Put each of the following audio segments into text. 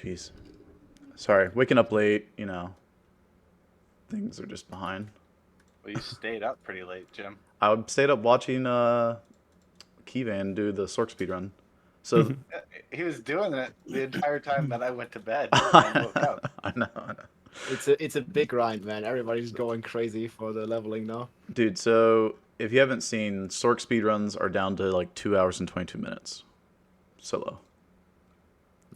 Jeez. Sorry, waking up late, things are just behind. Well, you stayed up pretty late, Jim. I stayed up watching Keyvan do the Sork speed run. So He was doing it the entire time that I went to bed and I woke up. know, I know. It's a big grind, man. Everybody's going crazy for the leveling now. Dude, so if you haven't seen, Sork speed runs are down to like 2 hours and 22 minutes solo.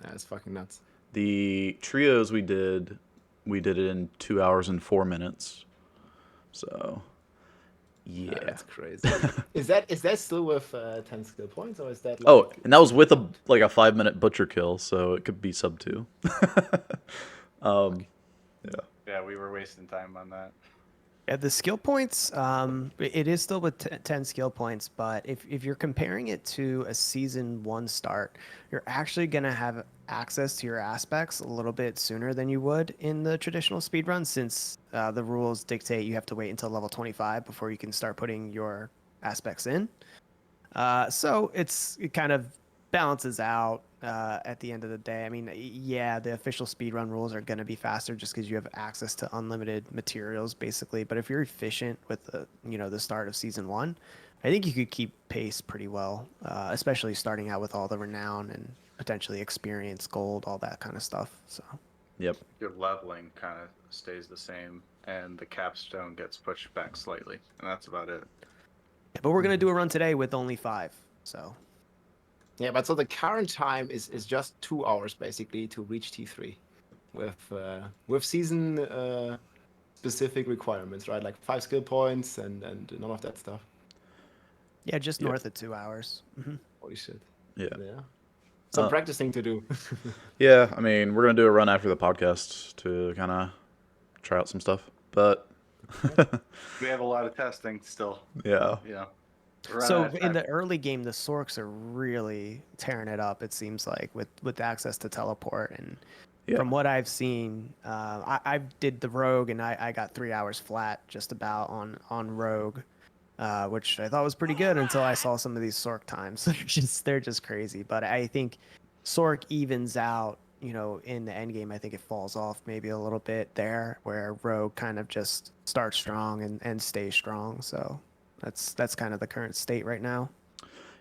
Yeah, it's fucking nuts. The trios we did it in 2 hours and 4 minutes. So yeah. That's crazy. Is that still with 10 skill points, or is that like, Oh, and that was with a 5 minute butcher kill, so it could be sub 2. Yeah. Yeah, we were wasting time on that. Yeah, the skill points, it is still with 10 skill points, but if you're comparing it to a season 1 start, you're actually going to have access to your aspects a little bit sooner than you would in the traditional speedrun, since the rules dictate you have to wait until level 25 before you can start putting your aspects in. So it kind of balances out at the end of the day. I mean, yeah, the official speedrun rules are going to be faster just because you have access to unlimited materials, basically. But if you're efficient with the start of season 1, I think you could keep pace pretty well, especially starting out with all the renown and potentially experience, gold, all that kind of stuff. So. Yep. Your leveling kind of stays the same, and the capstone gets pushed back slightly, and that's about it. Yeah, but we're gonna do a run today with only 5. So. Yeah, but so the current time is just 2 hours basically to reach T3, with season specific requirements, right? Like 5 skill points and none of that stuff. Yeah, just north of 2 hours. Mm-hmm. Holy shit. Yeah. Some practicing to do. Yeah, I mean, we're gonna do a run after the podcast to kind of try out some stuff, but We have a lot of testing still. yeah. Yeah. So in the early game, the Sorks are really tearing it up. It seems like with access to teleport, and from what I've seen, I did the Rogue, and I got 3 hours flat just about on Rogue, which I thought was pretty good until I saw some of these Sork times. They're just crazy. But I think Sork evens out. In the end game, I think it falls off maybe a little bit there, where Rogue kind of just starts strong and stays strong. So. That's kind of the current state right now.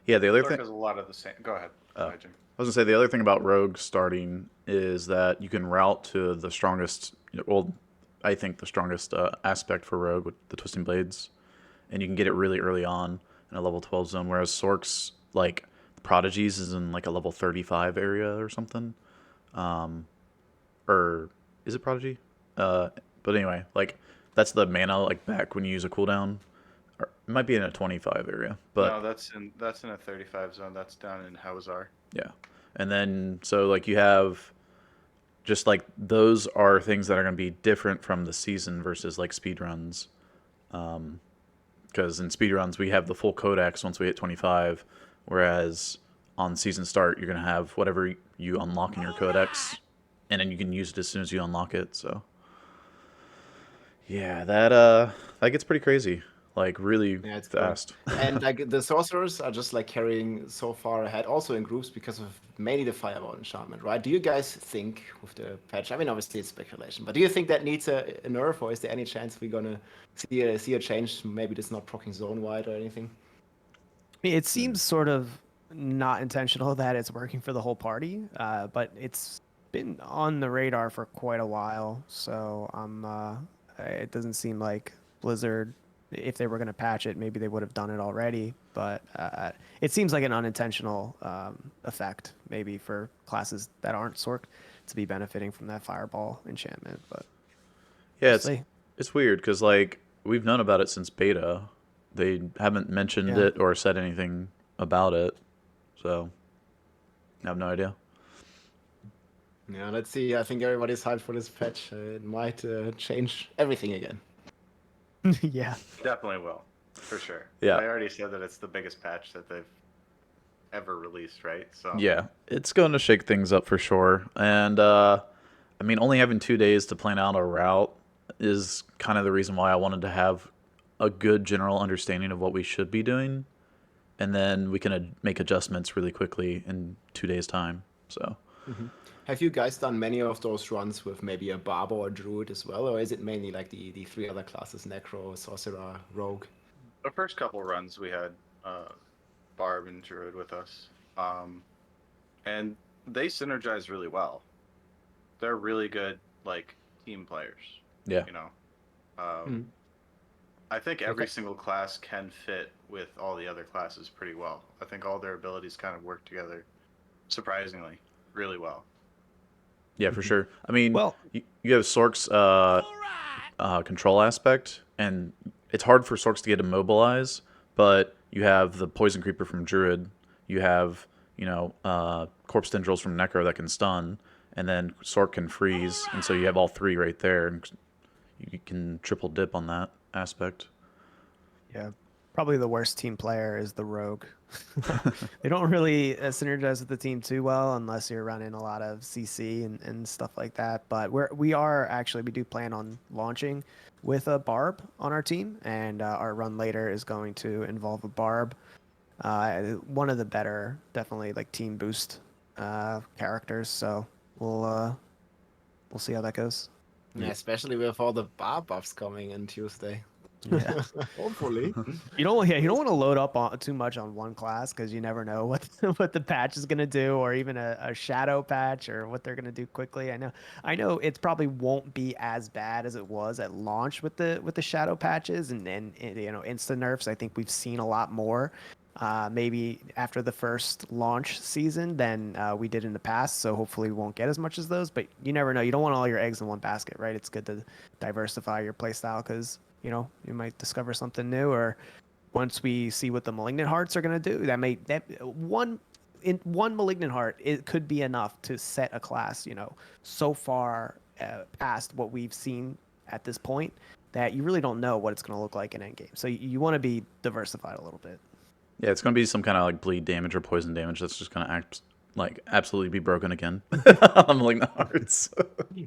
Yeah, the other thing is a lot of the same. Go ahead. Go ahead, Jim. I was gonna say the other thing about Rogue starting is that you can route to the strongest. Well, I think the strongest aspect for Rogue with the twisting blades, and you can get it really early on in a level 12 zone. Whereas Sork's like Prodigies is in like a level 35 area or something, or is it Prodigy? But anyway, like that's the mana like back when you use a cooldown. It might be in a 25 area, but no, that's in a 35 zone. That's down in Hauzar. Yeah, and then so like you have just like those are things that are going to be different from the season versus like speedruns, because in speedruns we have the full codex once we hit 25, whereas on season start you're going to have whatever you unlock in your codex, and then you can use it as soon as you unlock it. So yeah, that gets pretty crazy. Like really fast. And like the sorcerers are just like carrying so far ahead, also in groups because of mainly the fireball enchantment, right? Do you guys think with the patch? I mean, obviously it's speculation, but do you think that needs a nerf, or is there any chance we're gonna see a change? Maybe it's not proccing zone wide or anything. It seems sort of not intentional that it's working for the whole party, but it's been on the radar for quite a while. So it doesn't seem like Blizzard, if they were going to patch it, maybe they would have done it already. But it seems like an unintentional effect, maybe for classes that aren't Sork to be benefiting from that fireball enchantment. But yeah, it's weird because like we've known about it since beta. They haven't mentioned it or said anything about it, so I have no idea. Yeah, let's see. I think everybody's hyped for this patch. It might change everything again. Yeah, definitely will, for sure. Yeah, I already said that it's the biggest patch that they've ever released, right? So yeah, it's going to shake things up for sure. And I mean, only having 2 days to plan out a route is kind of the reason why I wanted to have a good general understanding of what we should be doing, and then we can make adjustments really quickly in 2 days' time. So Have you guys done many of those runs with maybe a Barber or Druid as well, or is it mainly like the three other classes, Necro, Sorcerer, Rogue? The first couple runs we had Barb and Druid with us, and they synergize really well. They're really good like team players. Yeah. You know, Hmm. I think every Okay. single class can fit with all the other classes pretty well. I think all their abilities kind of work together surprisingly really well. Yeah, for sure. I mean, Well, you have Sork's control aspect, and it's hard for Sorks to get immobilized, but you have the Poison Creeper from Druid. You have, Corpse Tendrils from Necro that can stun, and then Sork can freeze, and so you have all three right there, and you can triple dip on that aspect. yeah, probably the worst team player is the rogue. They don't really synergize with the team too well unless you're running a lot of CC and stuff like that. But we do plan on launching with a barb on our team, and our run later is going to involve a barb. One of the better, definitely like team boost characters. So we'll see how that goes. Yeah, especially with all the bar buffs coming in Tuesday. Yeah. Hopefully. You don't want to load up on too much on one class because you never know what what the patch is gonna do, or even a shadow patch, or what they're gonna do quickly. I know it probably won't be as bad as it was at launch with the shadow patches and insta nerfs. I think we've seen a lot more, maybe after the first launch season than we did in the past. So hopefully we won't get as much as those. But you never know. You don't want all your eggs in one basket, right? It's good to diversify your playstyle because you might discover something new, or once we see what the malignant hearts are going to do, that one malignant heart, it could be enough to set a class so far past what we've seen at this point that you really don't know what it's going to look like in endgame. So you want to be diversified a little bit. Yeah, it's gonna be some kind of like bleed damage or poison damage that's just gonna absolutely be broken again. I'm like the hearts.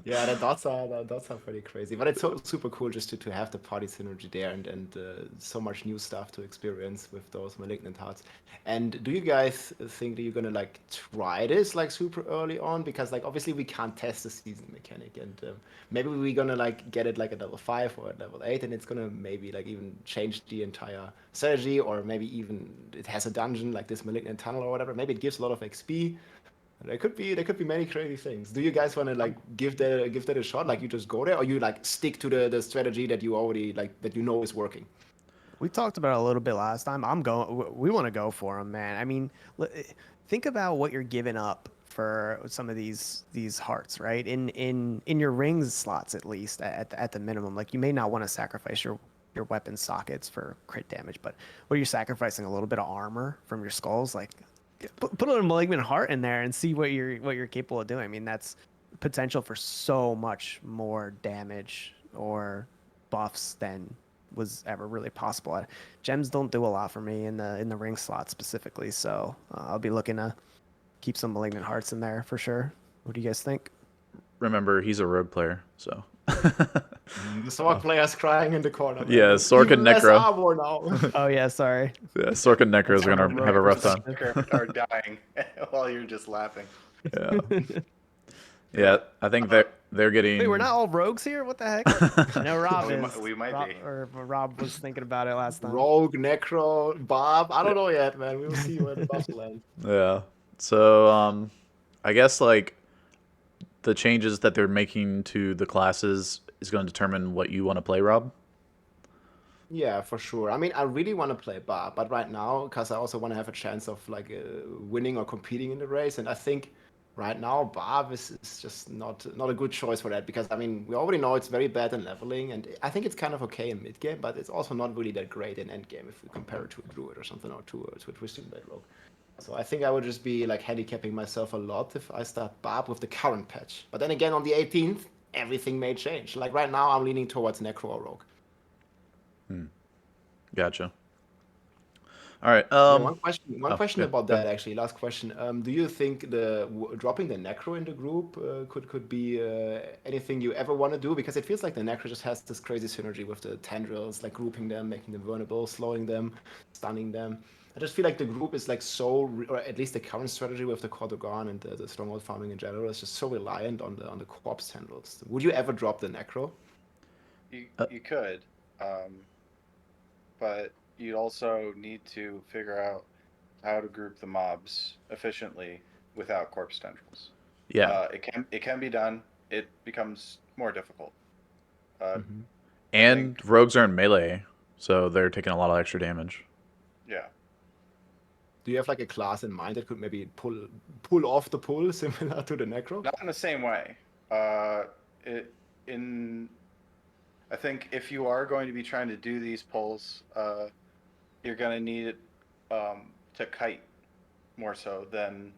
Yeah, the dots are pretty crazy, but it's so super cool just to have the party synergy there and so much new stuff to experience with those malignant hearts. And do you guys think that you're gonna like try this like super early on? Because like obviously we can't test the season mechanic, and maybe we're gonna like get it like at level 5 or at level 8, and it's gonna maybe like even change the entire strategy, or maybe even it has a dungeon like this malignant tunnel or whatever. Maybe it gives a lot of XP. There could be many crazy things. Do you guys want to like give that a shot? Like you just go there, or you like stick to the strategy that you already like that you know is working? We talked about it a little bit last time. We want to go for them, man. I mean, think about what you're giving up for some of these hearts, right? In your rings slots, at least at the minimum. Like you may not want to sacrifice your weapon sockets for crit damage, but what you're sacrificing a little bit of armor from your skulls, like put a malignant heart in there and see what you're capable of doing. I mean, that's potential for so much more damage or buffs than was ever really possible. Gems don't do a lot for me in the ring slot specifically, so I'll be looking to keep some malignant hearts in there for sure. What do you guys think? Remember, he's a rogue player, so. The sword player's crying in the corner. Man. Yeah, Sork and Even less Necro. armor now. Oh yeah, sorry. Yeah, Sork and Necro is That's gonna from a have a rogue rough time. perspective. Are dying while you're just laughing. Yeah, yeah. I think they're getting. Wait, we're not all rogues here. What the heck? No, Rob We is. we might Rob, be. or Rob was thinking about it last time. Rogue, Necro, Bob. I don't know yet, man. We will see where the buffs land. Yeah. So, I guess like the changes that they're making to the classes is going to determine what you want to play, Rob. Yeah, for sure. I mean, I really want to play Bar, but right now, because I also want to have a chance of like winning or competing in the race, and I think right now Barb is just not a good choice for that, because I mean we already know it's very bad in leveling, and I think it's kind of okay in mid game, but it's also not really that great in end game if we compare it to a Druid or something, or to a Twisted Blade Rogue. So I think I would just be like handicapping myself a lot if I start Barb with the current patch. But then again, on the 18th, everything may change. Like right now, I'm leaning towards Necro or Rogue. Gotcha. All right. Yeah, one question Yeah, about go that ahead. actually. Last question. Do you think dropping the Necro in the group could be anything you ever want to do? Because it feels like the Necro just has this crazy synergy with the tendrils, like grouping them, making them vulnerable, slowing them, stunning them. I just feel like the group is like or at least the current strategy with the Kor Dragan and the Stronghold farming in general is just so reliant on the corpse handles. Would you ever drop the Necro? You could, but you also need to figure out how to group the mobs efficiently without corpse tendrils. Yeah, It can be done. It becomes more difficult. I and think, rogues are in melee, so they're taking a lot of extra damage. yeah. Do you have like a class in mind that could maybe pull off the pull similar to the Necro? Not in the same way. It in I think if you are going to be trying to do these pulls, you're going to need it to kite more so than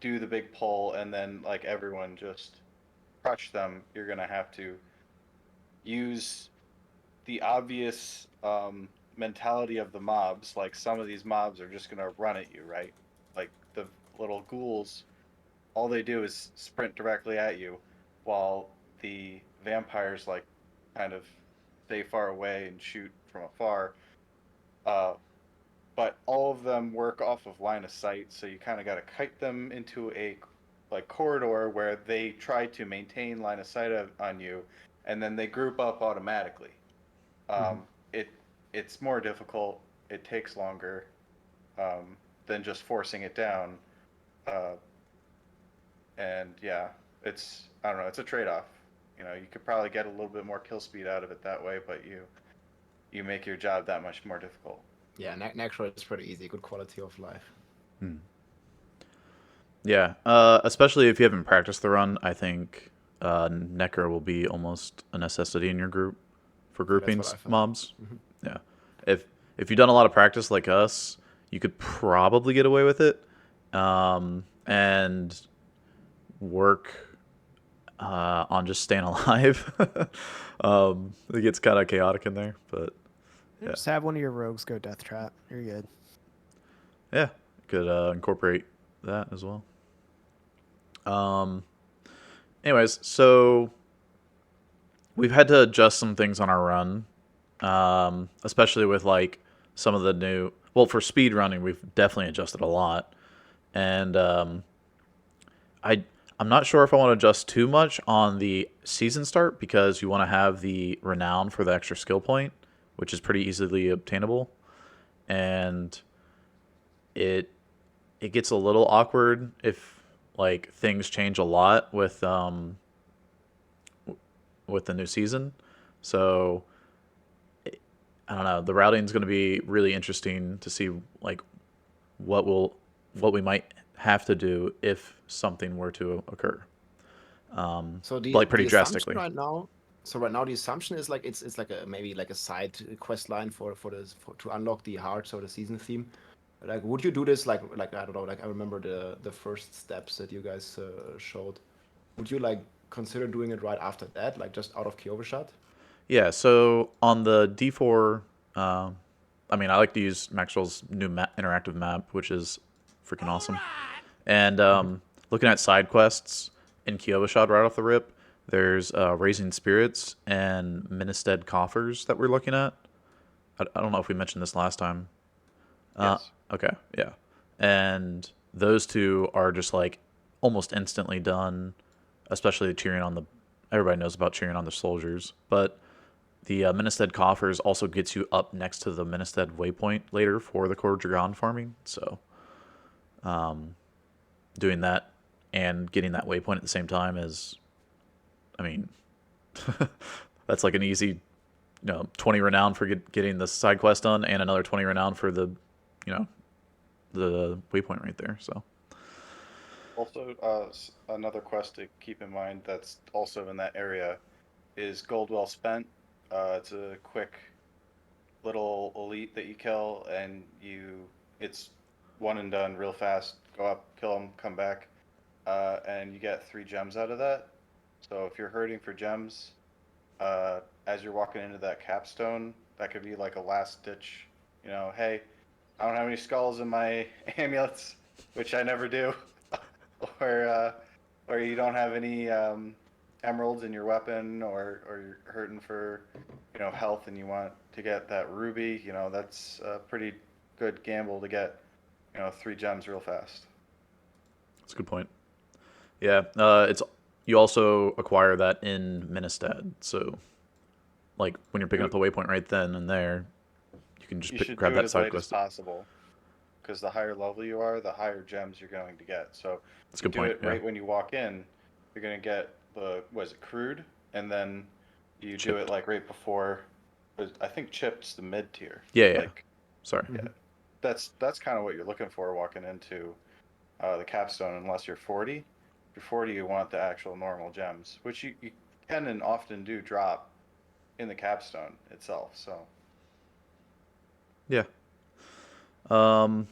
do the big pull and then like everyone just crush them. You're going to have to use the obvious mentality of the mobs. Like some of these mobs are just going to run at you, right? Like the little ghouls, all they do is sprint directly at you, while the vampires like kind of stay far away and shoot from afar. Uh, but all of them work off of line of sight, so you kind of got to kite them into a like corridor where they try to maintain line of sight on you, and then they group up automatically. Um, it it's more difficult. It takes longer than just forcing it down. Uh, and yeah, it's I don't know. It's a trade-off. You know, you could probably get a little bit more kill speed out of it that way, but you make your job that much more difficult. Yeah, Necro is pretty easy. Good quality of life. Yeah, especially if you haven't practiced the run, I think Necker will be almost a necessity in your group for grouping what I thought. mobs. Yeah, if you've done a lot of practice like us, you could probably get away with it, and work on just staying alive. It gets kind of chaotic in there, but yeah. Just have one of your rogues go death trap. You're good. Yeah, could incorporate that as well. Anyways, so we've had to adjust some things on our run, especially with like some of the new. Well, for speed running, we've definitely adjusted a lot, and I'm not sure if I want to adjust too much on the season start because you want to have the renown for the extra skill point, which is pretty easily obtainable, and it gets a little awkward if like things change a lot with the new season. So I don't know. The routing is going to be really interesting to see like what we might have to do if something were to occur. So Like pretty the assumption drastically. right now. So right now the assumption is like it's like a maybe like a side quest line for to unlock the hearts or the season theme. Like, would you do this like I don't know, like I remember the first steps that you guys showed. Would you like consider doing it right after that, like just out of Kyovashad? Yeah. So on the D4, I mean, I like to use Maxwell's new interactive map, which is freaking awesome. And looking at side quests in Kyovashad right off the rip, there's Raising Spirits and Ministered Coffers that we're looking at. I don't know if we mentioned this last time. Yes. Okay, yeah. And those two are just like almost instantly done, especially cheering on the. Everybody knows about cheering on the soldiers, but the Ministered Coffers also gets you up next to the Ministered Waypoint later for the Kor Dragan farming. So, doing that and getting that waypoint at the same time is, I mean, that's like an easy, 20 renown for getting the side quest done and another 20 renown for the, the waypoint right there. So Also, another quest to keep in mind that's also in that area is Gold Well Spent. It's a quick little elite that you kill, and it's one and done real fast. Go up, kill them, come back, and you get 3 gems out of that. So if you're hurting for gems, as you're walking into that capstone, that could be like a last ditch. Hey, I don't have any skulls in my amulets, which I never do, or you don't have any emeralds in your weapon, or you're hurting for health and you want to get that ruby. That's pretty good gamble to get, 3 gems real fast. That's a good point. Yeah, it's you also acquire that in Ministad, so like when you're picking up the waypoint right then and there, you can just You should grab do it that as side late as quest. possible, because the higher level you are, the higher gems you're going to get. So That's if a you good do point. it Yeah, right when you walk in, you're going to get the crude, and then you do it chipped. like right before. I think chipped's the mid tier. Yeah, yeah. Like Sorry. yeah, that's kind of what you're looking for walking into the capstone. Unless you're 40, if you're 40, you want the actual normal gems, which you can and often do drop in the capstone itself. So Yeah. Um,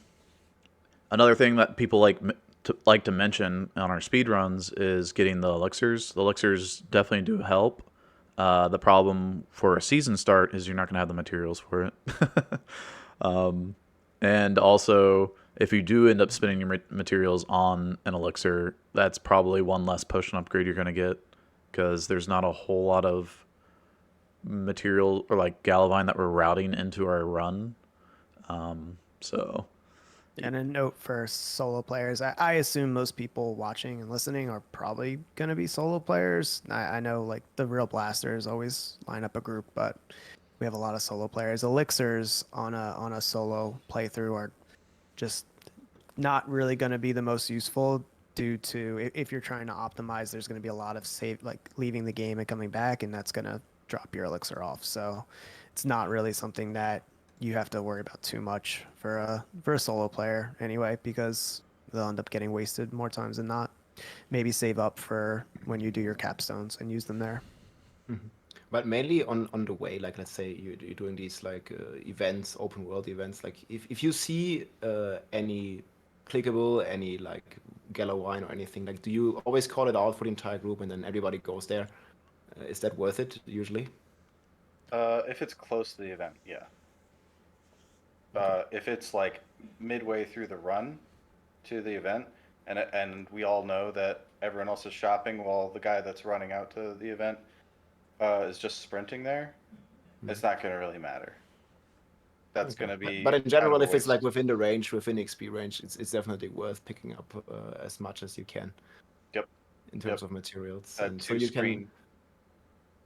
Another thing that people like to mention on our speed runs is getting the elixirs. The elixirs definitely do help. The problem for a season start is you're not going to have the materials for it. And also, if you do end up spending your materials on an elixir, that's probably one less potion upgrade you're going to get because there's not a whole lot of material or like Galavine that we're routing into our run. So And a note for solo players, I assume most people watching and listening are probably going to be solo players. I know like the real blasters always line up a group, but we have a lot of solo players. Elixirs on a solo playthrough are just not really going to be the most useful due to if you're trying to optimize, there's going to be a lot of save like leaving the game and coming back, and that's going to drop your elixir off. So it's not really something that you have to worry about too much for a solo player anyway, because they'll end up getting wasted more times than not. Maybe save up for when you do your capstones and use them there. But mainly on the way, like let's say you're doing these like events, open world events. Like if you see any clickable, any like Gallo wine or anything, like do you always call it out for the entire group and then everybody goes there? Is that worth it usually? if it's close to the event, yeah. If it's like midway through the run to the event, and we all know that everyone else is shopping while the guy that's running out to the event is just sprinting there, it's not going to really matter. That's Okay. going to But be in kind of general, a if it's like waste. within the range, within XP range, it's definitely worth picking up as much as you can Yep. in terms of materials. That And so two you can. screen.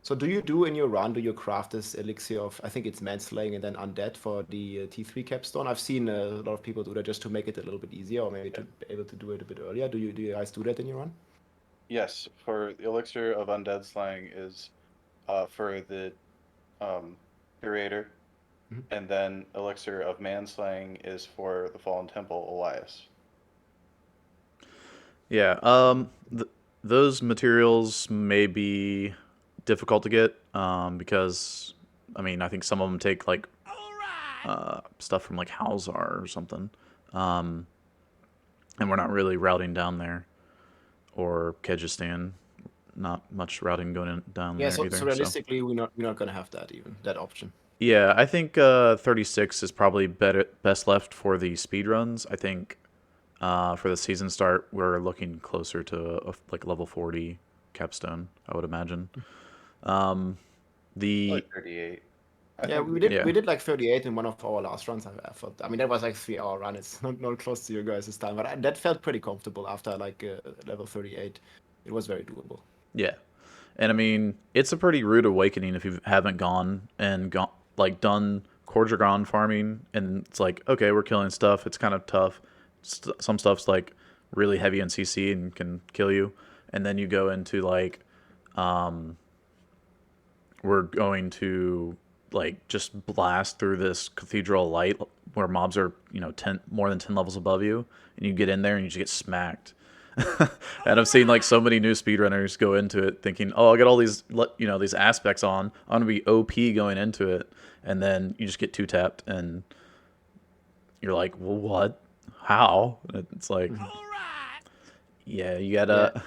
So do you do in your run? Do you craft this elixir of I think it's manslaying and then undead for the T3 capstone? I've seen a lot of people do that just to make it a little bit easier, or maybe to be able to do it a bit earlier. Do you guys do that in your run? Yes, for the elixir of undead slaying is for the um, curator, Mhm. and then elixir of manslaying is for the fallen temple Elias. yeah, those materials may be difficult to get because I mean I think some of them take like stuff from like Halzar or something, um, and we're not really routing down there or Kyrgyzstan. Not much routing going down Yeah. there So either. So realistically, we're not gonna have that even that option. yeah, I think 36 is probably best left for the speed runs. I think for the season start, we're looking closer to like level 40 capstone, I would imagine. The Like 38. I Yeah, think we we did can. yeah, we did like 38 in one of our last runs. I thought. I mean, that was like 3 hour run. It's not close to you guys' time, but that felt pretty comfortable after like level 38. It was very doable. yeah, and I mean it's a pretty rude awakening if you haven't gone and gone like done Kor Dragan farming, and it's like okay, we're killing stuff. It's kind of tough. Some stuff's like really heavy in CC and can kill you, and then you go into like we're going to like just blast through this cathedral light where mobs are 10 more than 10 levels above you, and you get in there and you just get smacked. And I've seen like so many new speedrunners go into it thinking, oh, I got all these these aspects on, I'm gonna be OP going into it, and then you just get two tapped and you're like, well, what, how? And it's like yeah, you Yeah. gotta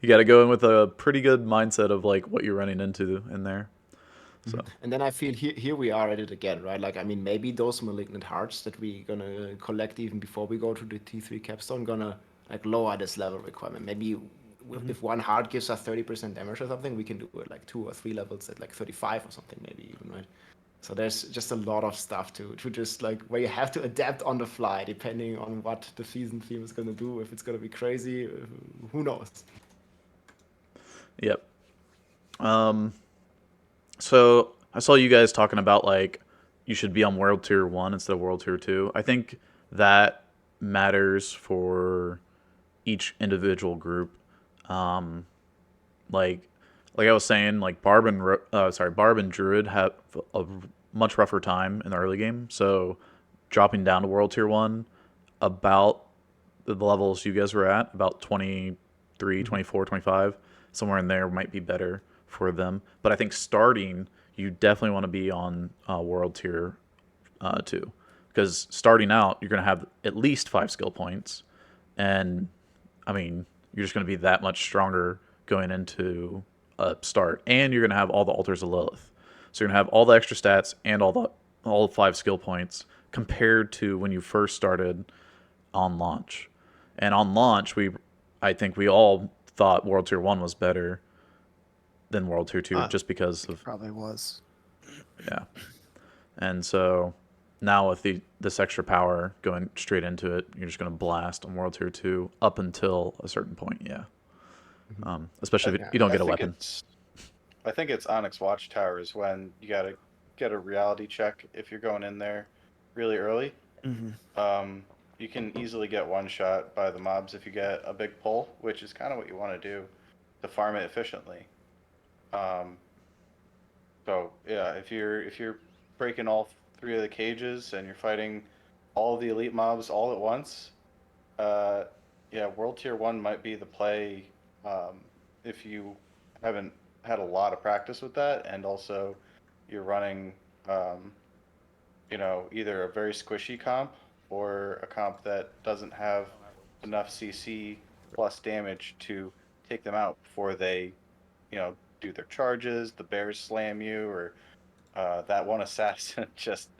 you gotta go in with a pretty good mindset of like what you're running into in there. So And then I feel here we are at it again, right? Like I mean, maybe those malignant hearts that we gonna collect even before we go to the T3 capstone gonna like lower this level requirement. Maybe if one heart gives us 30% damage or something, we can do it like 2 or 3 levels at like 35 or something, maybe even, right? So there's just a lot of stuff to just like where you have to adapt on the fly depending on what the season theme is going to do. If it's going to be crazy, who knows? Yep. So I saw you guys talking about like you should be on World Tier 1 instead of World Tier 2. I think that matters for each individual group. Um, like like I was saying, like Barb and Druid have a much rougher time in the early game. So dropping down to World Tier 1 about the levels you guys were at, about 23, 24, 25, somewhere in there might be better for them. But I think starting, you definitely want to be on World Tier 2. Because starting out, you're going to have at least 5 skill points. And, I mean, you're just going to be that much stronger going into a start. And you're going to have all the Altars of Lilith. So you're going to have all the extra stats and all 5 skill points compared to when you first started on launch. And on launch, I think we all thought World Tier 1 was better than World Tier 2 just because of, Probably was. yeah. And so now with this extra power going straight into it, you're just going to blast on World Tier 2 up until a certain point, yeah. Especially if you don't get a weapon. I think it's Onyx Watchtower is when you gotta get a reality check if you're going in there really early. You can easily get one shot by the mobs if you get a big pull, which is kind of what you want to do to farm it efficiently. So yeah, if you're breaking all 3 of the cages and you're fighting all of the elite mobs all at once, yeah, World Tier 1 might be the play if you haven't had a lot of practice with that, and also you're running, either a very squishy comp or a comp that doesn't have enough CC plus damage to take them out before they, do their charges, the bears slam you, or that one assassin just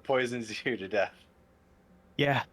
poisons you to death. Yeah.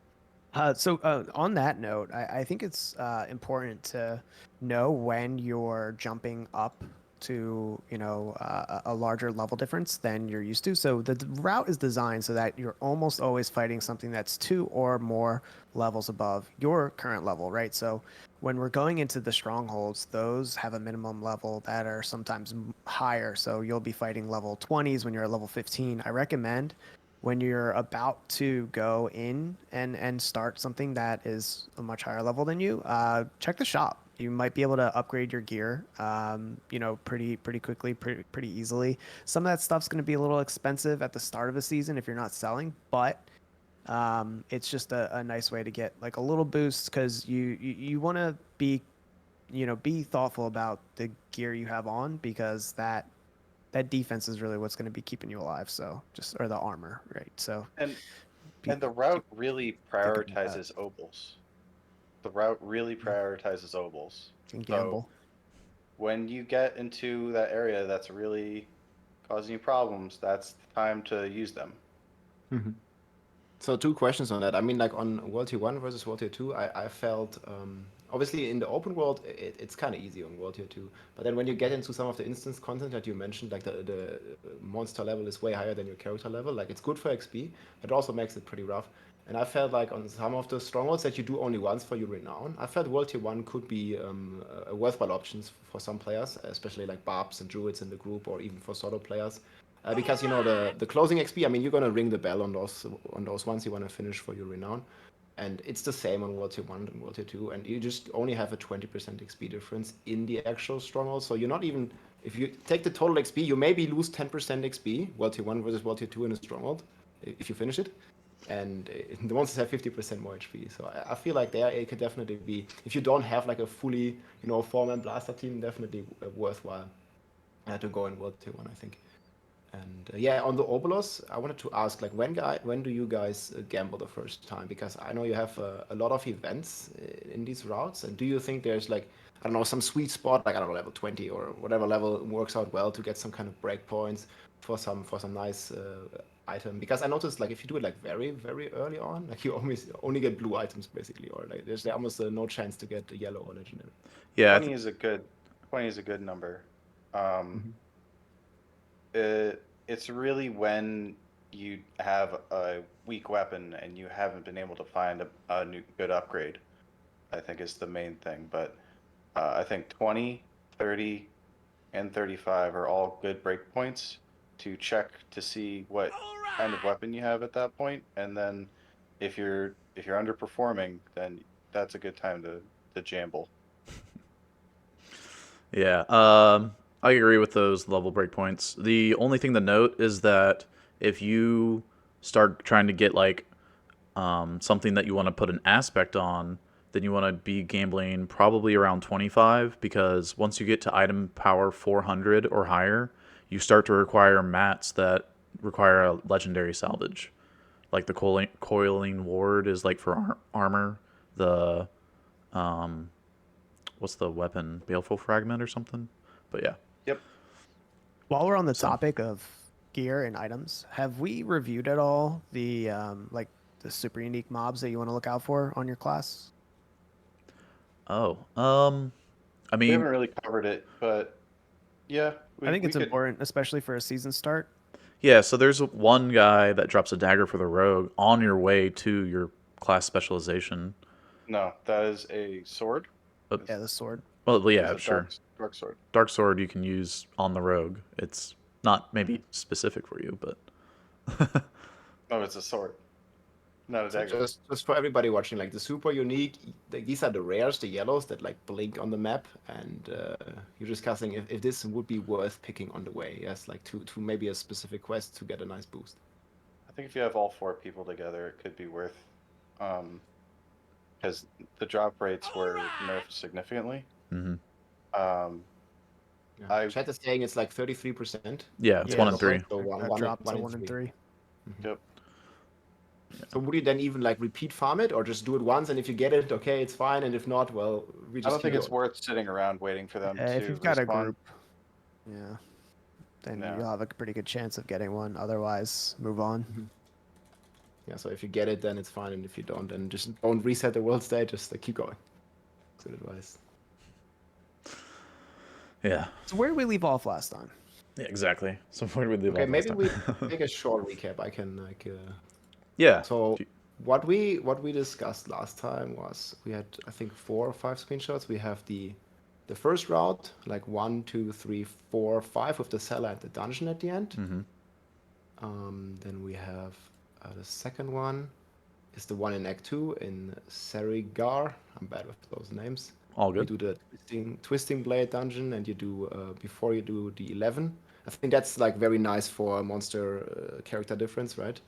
So on that note, I think it's important to know when you're jumping up to a larger level difference than you're used to. So the route is designed so that you're almost always fighting something that's 2 or more levels above your current level, right? So when we're going into the strongholds, those have a minimum level that are sometimes higher. So you'll be fighting level 20s when you're at level 15. I recommend when you're about to go in and start something that is a much higher level than you, check the shop. You might be able to upgrade your gear, pretty quickly, pretty easily. Some of that stuff's going to be a little expensive at the start of a season if you're not selling, but it's just a nice way to get like a little boost because you want to be thoughtful about the gear you have on because that defense is really what's going to be keeping you alive. So or the armor, right? So And the route really prioritizes Obols. The route really prioritizes Obols. and So gamble. when you get into that area that's really causing you problems, that's the time to use them. So 2 questions on that. I mean, like on World Tier 1 versus World Tier 2, I felt obviously in the open world it's kind of easy on World Tier 2, but then when you get into some of the instance content that you mentioned, like the monster level is way higher than your character level. Like it's good for XP, but it also makes it pretty rough. And I felt like on some of the strongholds that you do only once for your renown, I felt World Tier 1 could be a worthwhile options for some players, especially like Barbs and Druids in the group, or even for solo players. Because the closing XP, I mean, you're gonna ring the bell on those ones you want to finish for your renown, and it's the same on World Tier 1 and World Tier 2, and you just only have a 20% XP difference in the actual stronghold. So you're not even, if you take the total XP, you maybe lose 10% XP World Tier 1 versus World Tier 2 in a stronghold if you finish it, and the monsters have 50% more HP. So I feel like there it could definitely be, if you don't have like a fully 4-man blaster team, definitely worthwhile to go in World Tier 1, I think. And yeah, on the Obolos, I wanted to ask, like, when do you guys gamble the first time? Because I know you have a lot of events in these routes, and do you think there's like, I don't know, some sweet spot, like I don't know, level 20 or whatever level works out well to get some kind of breakpoints for some nice item? Because I noticed, like, if you do it like very very early on, like you only get blue items basically, or like there's almost no chance to get the yellow or legendary. Yeah, 20 is a good number. It it's really when you have a weak weapon and you haven't been able to find a new good upgrade, I think is the main thing. But I think 20, 30, and 35 are all good breakpoints to check to see what kind of weapon you have at that point, and then if you're underperforming, then that's a good time to jamble. Yeah, I agree with those level breakpoints. The only thing to note is that if you start trying to get like something that you want to put an aspect on, then you want to be gambling probably around 25, because once you get to item power 400 or higher, you start to require mats that require a legendary salvage. Like the coiling ward is like for armor. The what's the weapon? Baleful fragment or something. But yeah. Yep. While we're on the So- topic of gear and items, have we reviewed at all the like the super unique mobs that you want to look out for on your class? Oh, I We mean, haven't really covered it, but yeah, I think we it's could. important, especially for a season start. yeah. So there's one guy that drops a dagger for the rogue on your way to your class specialization. No, that is a sword. But, Yeah, the sword. well, It's yeah, a sure. dark sword. Dark sword you can use on the rogue. It's not maybe specific for you, but No, it's a sword, not a So dagger. just for everybody watching, like the super unique, like, these are the rares, the yellows that like blink on the map, and you're discussing if this would be worth picking on the way. Yes, like to maybe a specific quest to get a nice boost. I think if you have all 4 people together, it could be worth, because the drop rates were nerfed significantly. mhm. Um, Yeah. Chat is saying it's like 33%. Yeah, it's Yeah, 1 in 3. So one, That one, dropped one to in 1 in 3. yep. So would you then even like repeat farm it, or just do it once, and if you get it, okay, it's fine, and if not, well, we I just don't think keep it's going. worth sitting around waiting for them If to you've got a respawn. group, yeah, then No. you'll have a pretty good chance of getting one. Otherwise, move on. Yeah, so if you get it, then it's fine, and if you don't, then just don't reset the world state. Just keep going. Good advice. Yeah. So where did we leave off last time? Yeah, exactly. So where did we leave Okay, off maybe last we time? make a short recap. I can like. Yeah. So If you- what we discussed last time was we had, I think, 4 or 5 screenshots. We have the first route, like 1, 2, 3, 4, 5, with the cellar and the dungeon at the end. Mhm. Then we have the second one is the one in Act 2 in Serigar. I'm bad with those names. All You good. do the twisting blade dungeon, and you do before you do the 11. I think that's like very nice for a monster character difference, right?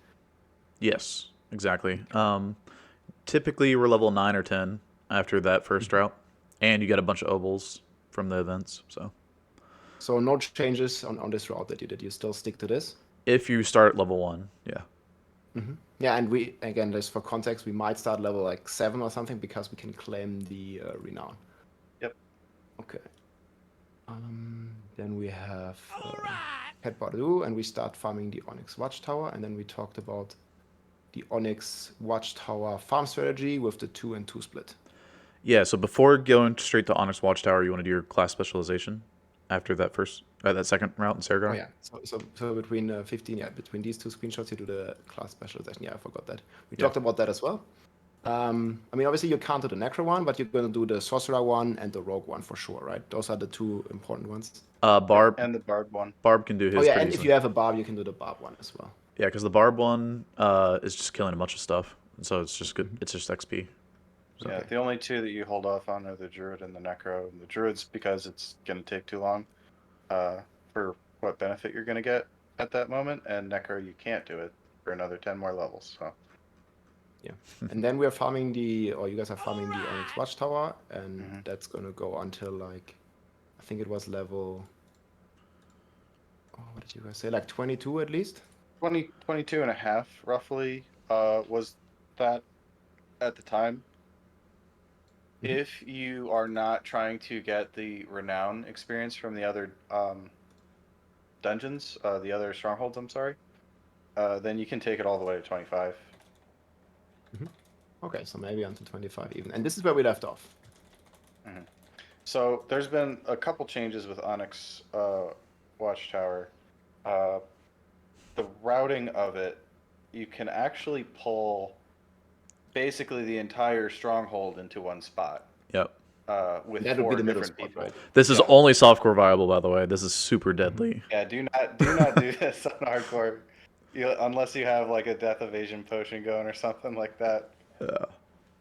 Yes, exactly. Typically we're level 9 or 10 after that first route, and you get a bunch of obols from the events. So no changes on this route that you did. You still stick to this. If you start level 1, yeah. Yeah, and we, again, just for context, we might start level like 7 or something because we can claim the renown. Yep. Okay. Then we have Pet Baru, and we start farming the Onyx Watchtower, and then we talked about the Onyx Watchtower farm strategy with the 2 and 2 split. Yeah, so before going straight to Onyx Watchtower, you want to do your class specialization after that second route in Sergar? Oh yeah, so between 15, yeah, between these 2 screenshots, you do the class specialization. Yeah, I forgot that. We talked about that as well. I mean, obviously you can't do the Necro one, but you're going to do the Sorcerer one and the Rogue one for sure, right? Those are the 2 important ones. Barb And the barbed one. Barb can do his Oh yeah, pretty and if easily. you have a Barb, you can do the Barb one as well. Yeah, because the Barb one is just killing a bunch of stuff, so it's just good. It's just XP. So. Yeah, the only 2 that you hold off on are the Druid and the Necro. And the Druid's because it's going to take too long for what benefit you're going to get at that moment, and Necro you can't do it for another 10 more levels. So Yeah, and then we're farming you guys are farming the Onyx Watchtower, and that's going to go until like, I think it was level, what did you guys say, like 22 at least? 22 and a half roughly was that at the time. If you are not trying to get the renown experience from the other dungeons, the other strongholds, I'm sorry, then you can take it all the way to 25. Okay, so maybe until 25 even. And this is where we left off. So there's been a couple changes with Onyx Watchtower. the routing of it, you can actually pull basically the entire stronghold into one spot. Yep. With That would be 4 the middle different spot, people. right? This is Yeah. only softcore viable, by the way. This is super deadly. Yeah, do not do this on hardcore, unless you have like a death evasion potion going or something like that. Yeah.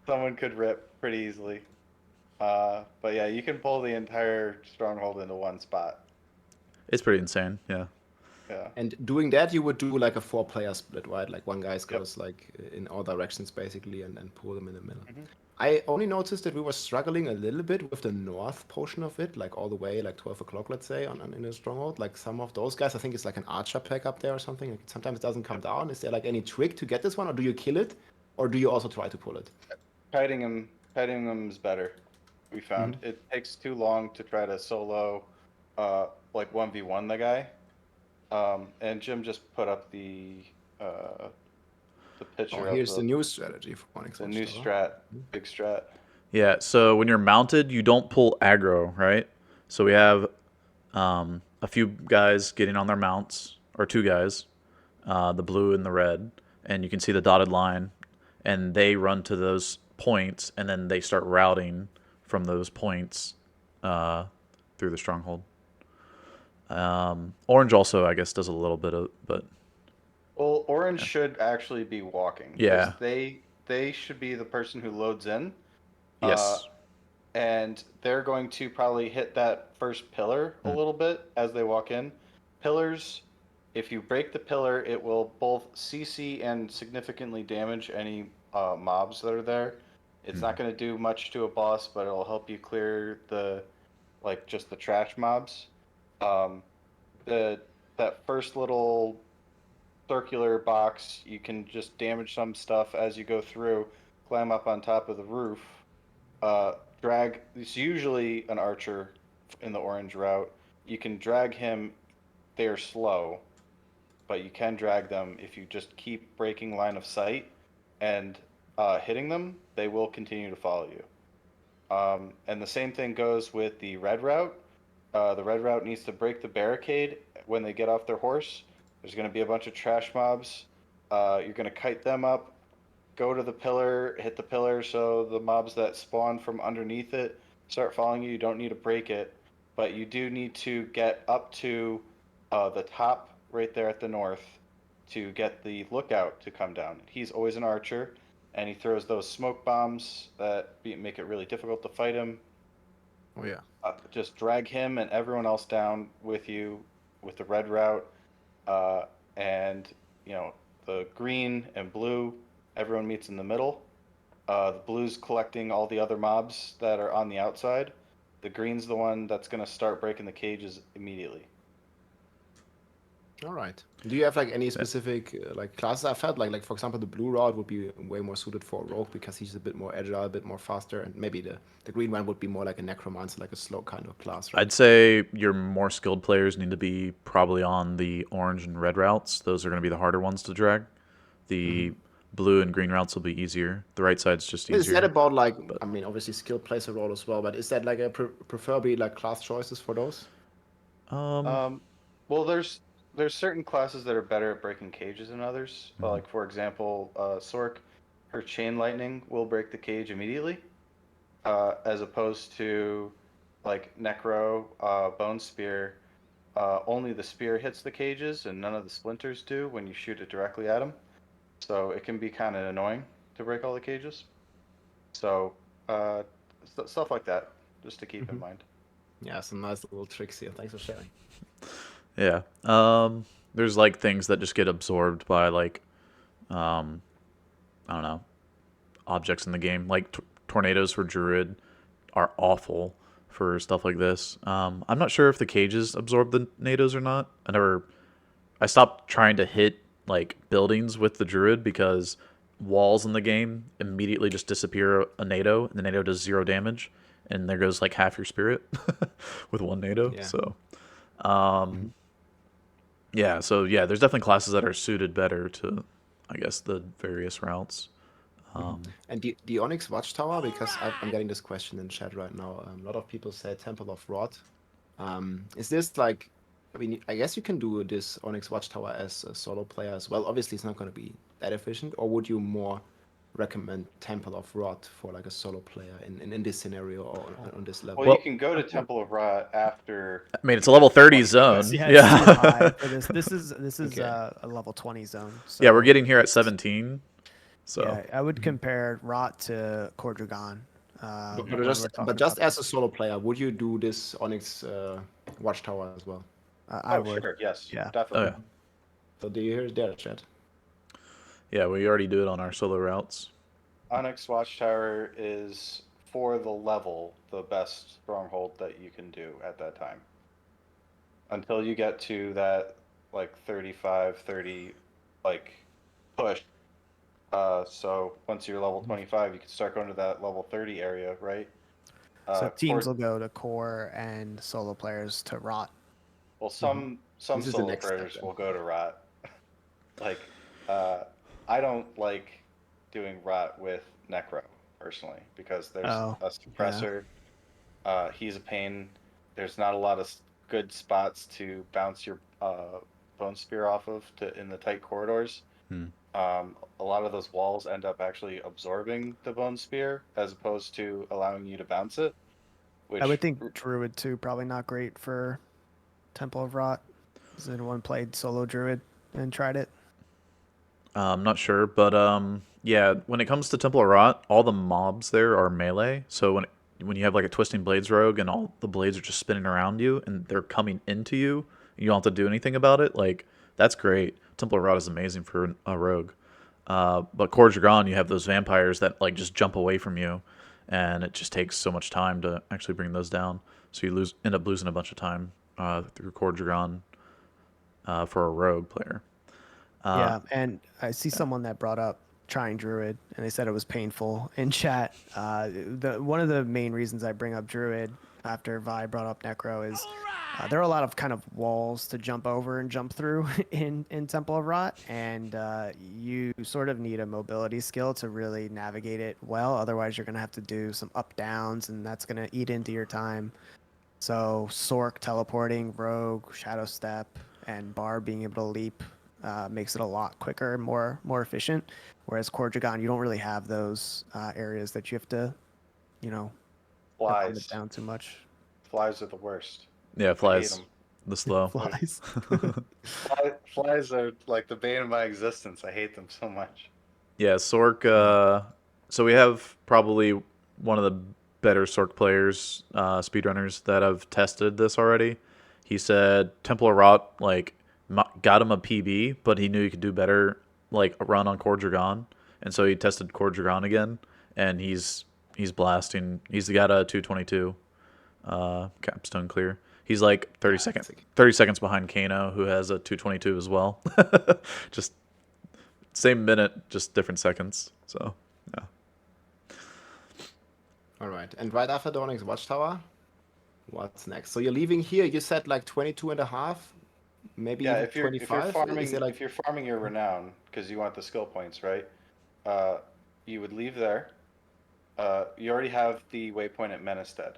Someone could rip pretty easily. But yeah, you can pull the entire stronghold into one spot. It's pretty insane. Yeah. Yeah. And doing that, you would do like a 4-player split, right? Like one guy Yep. goes like in all directions basically, and pull them in the middle. Mhm. I only noticed that we were struggling a little bit with the north portion of it, like all the way like 12 o'clock, let's say, in a stronghold. Like some of those guys, I think it's like an archer pack up there or something. Like, sometimes it doesn't come down. Is there like any trick to get this one, or do you kill it, or do you also try to pull it? Kiting him is better. We found it takes too long to try to solo, like 1v1 the guy. And Jim just put up the picture Oh, of here's the new strategy for Onyx the new Watchtower. strat, big strat. Yeah. So when you're mounted, you don't pull aggro, right? So we have a few guys getting on their mounts, or 2 guys, the blue and the red, and you can see the dotted line, and they run to those points, and then they start routing from those points through the stronghold. Orange also, I guess, does a little bit of, but Well, Orange should actually be walking yeah, because they should be the person who loads in, yes, and they're going to probably hit that first pillar a little bit as they walk in. Pillars, if you break the pillar, it will both CC and significantly damage any mobs that are there. It's not going to do much to a boss, but it'll help you clear the just the trash mobs. Um, the that first little circular box, you can just damage some stuff as you go through, climb up on top of the roof, drag. It's usually an archer in the orange route. You can drag him. They're slow, but you can drag them if you just keep breaking line of sight and hitting them. They will continue to follow you. And the same thing goes with the red route. The red route needs to break the barricade when they get off their horse. There's going to be a bunch of trash mobs. You're going to kite them up, go to the pillar, hit the pillar so the mobs that spawn from underneath it start following you. You don't need to break it, but you do need to get up to the top right there at the north to get the lookout to come down. He's always an archer, and he throws those smoke bombs that make it really difficult to fight him. Oh yeah. Just drag him and everyone else down with you with the red route, and the green and blue. Everyone meets in the middle. The blue's collecting all the other mobs that are on the outside. The green's the one that's going to start breaking the cages immediately. All right. Do you have like any specific like classes? I felt like for example the blue route would be way more suited for a rogue because he's a bit more agile, a bit more faster, and maybe the green one would be more like a necromancer, like a slow kind of class, right? I'd say your more skilled players need to be probably on the orange and red routes. Those are going to be the harder ones to drag. The blue and green routes will be easier. The right side's just Is easier. that about like I mean obviously skill plays a role as well, but is that like a preferably like class choices for those? Well, there's certain classes that are better at breaking cages than others. Like for example, Sork, her chain lightning will break the cage immediately, as opposed to like Necro, Bone Spear. Only the spear hits the cages and none of the splinters do when you shoot it directly at them. So it can be kind of annoying to break all the cages. So stuff like that, just to keep in mind. Yeah, some nice little tricks here. Thanks for sharing. Yeah. There's like things that just get absorbed by like, I don't know, objects in the game. Like tornadoes for Druid are awful for stuff like this. I'm not sure if the cages absorb the nados or not. I stopped trying to hit like buildings with the Druid because walls in the game immediately just disappear a NATO, and the NATO does 0 damage, and there goes like half your spirit with one NATO. Yeah. So, yeah, there's definitely classes that are suited better to, I guess, the various routes. And the Onyx Watchtower, because I'm getting this question in chat right now. A lot of people say Temple of Rot. Is this like I mean, I guess you can do this Onyx Watchtower as a solo player as well. Obviously, it's not going to be that efficient. Or would you more recommend Temple of Rot for like a solo player in this scenario or on this level? Well, you Well, can go to Temple of Rot after. I mean, it's you a level get 30 25. zone. Yeah, it's too high Yeah. for this. This is Okay. a level 20 zone. So Yeah, we're getting here at 17. So yeah, I would compare Rot to Kor Dragan. But when we're talking just about as a solo player, would you do this Onyx Watchtower as well? I Oh, would. sure. Yes. Yeah. oh Definitely. yeah. So do you hear it there, chat? Yeah, we already do it on our solo routes. Onyx Watchtower is for the level the best stronghold that you can do at that time. Until you get to that like 35, 30 like push. So once you're level 25, you can start going to that level 30 area, right? So teams Core- will go to Core and solo players to Rot. well, some This is the solo next step players then. will go to Rot. Like, I don't like doing Rot with Necro personally because there's Oh, a suppressor. He's a pain. There's not a lot of good spots to bounce your bone spear off of in the tight corridors. Hmm. A lot of those walls end up actually absorbing the bone spear as opposed to allowing you to bounce it. Which I would think Druid too. Probably not great for Temple of Rot. Has anyone played solo Druid and tried it? I'm not sure, but yeah, when it comes to Temple of Rot, all the mobs there are melee. So when you have like a Twisting Blades rogue and all the blades are just spinning around you and they're coming into you, you don't have to do anything about it. Like that's great. Temple of Rot is amazing for a rogue. But Kor Dragan, you have those vampires that like just jump away from you, and it just takes so much time to actually bring those down. So you end up losing a bunch of time through Kor Dragan for a rogue player. Yeah, and I see someone that brought up trying Druid, and they said it was painful in chat. One of the main reasons I bring up Druid after Vi brought up Necro is there are a lot of kind of walls to jump over and jump through in Temple of Rot, and you sort of need a mobility skill to really navigate it well. Otherwise, you're going to have to do some up downs, and that's going to eat into your time. So Sork teleporting, Rogue, Shadow Step, and Bar being able to leap makes it a lot quicker and more efficient. Whereas Kor Dragan, you don't really have those areas that you have to, grind flies. it down too much. Flies are the worst. Yeah, I hate flies. them. The slow. Flies. Flies are like the bane of my existence. I hate them so much. Yeah, Sork. So we have probably one of the better Sork players, speedrunners that have tested this already. He said Temple of Rot like got him a PB, but he knew he could do better, like a run on Kor Dragan, and so he tested Kor Dragan again, and he's blasting. He's got a 222 capstone clear. He's like 30 seconds behind Kano, who has a 222 as well. Just same minute, just different seconds. So, yeah. All right. And right after the Onyx Watchtower, what's next? So you're leaving here. You said like 22 and a half, maybe Yeah, even if you're 25. farming Is it like if you're farming your renown because you want the skill points, right? You would leave there. You already have the waypoint at Menestead.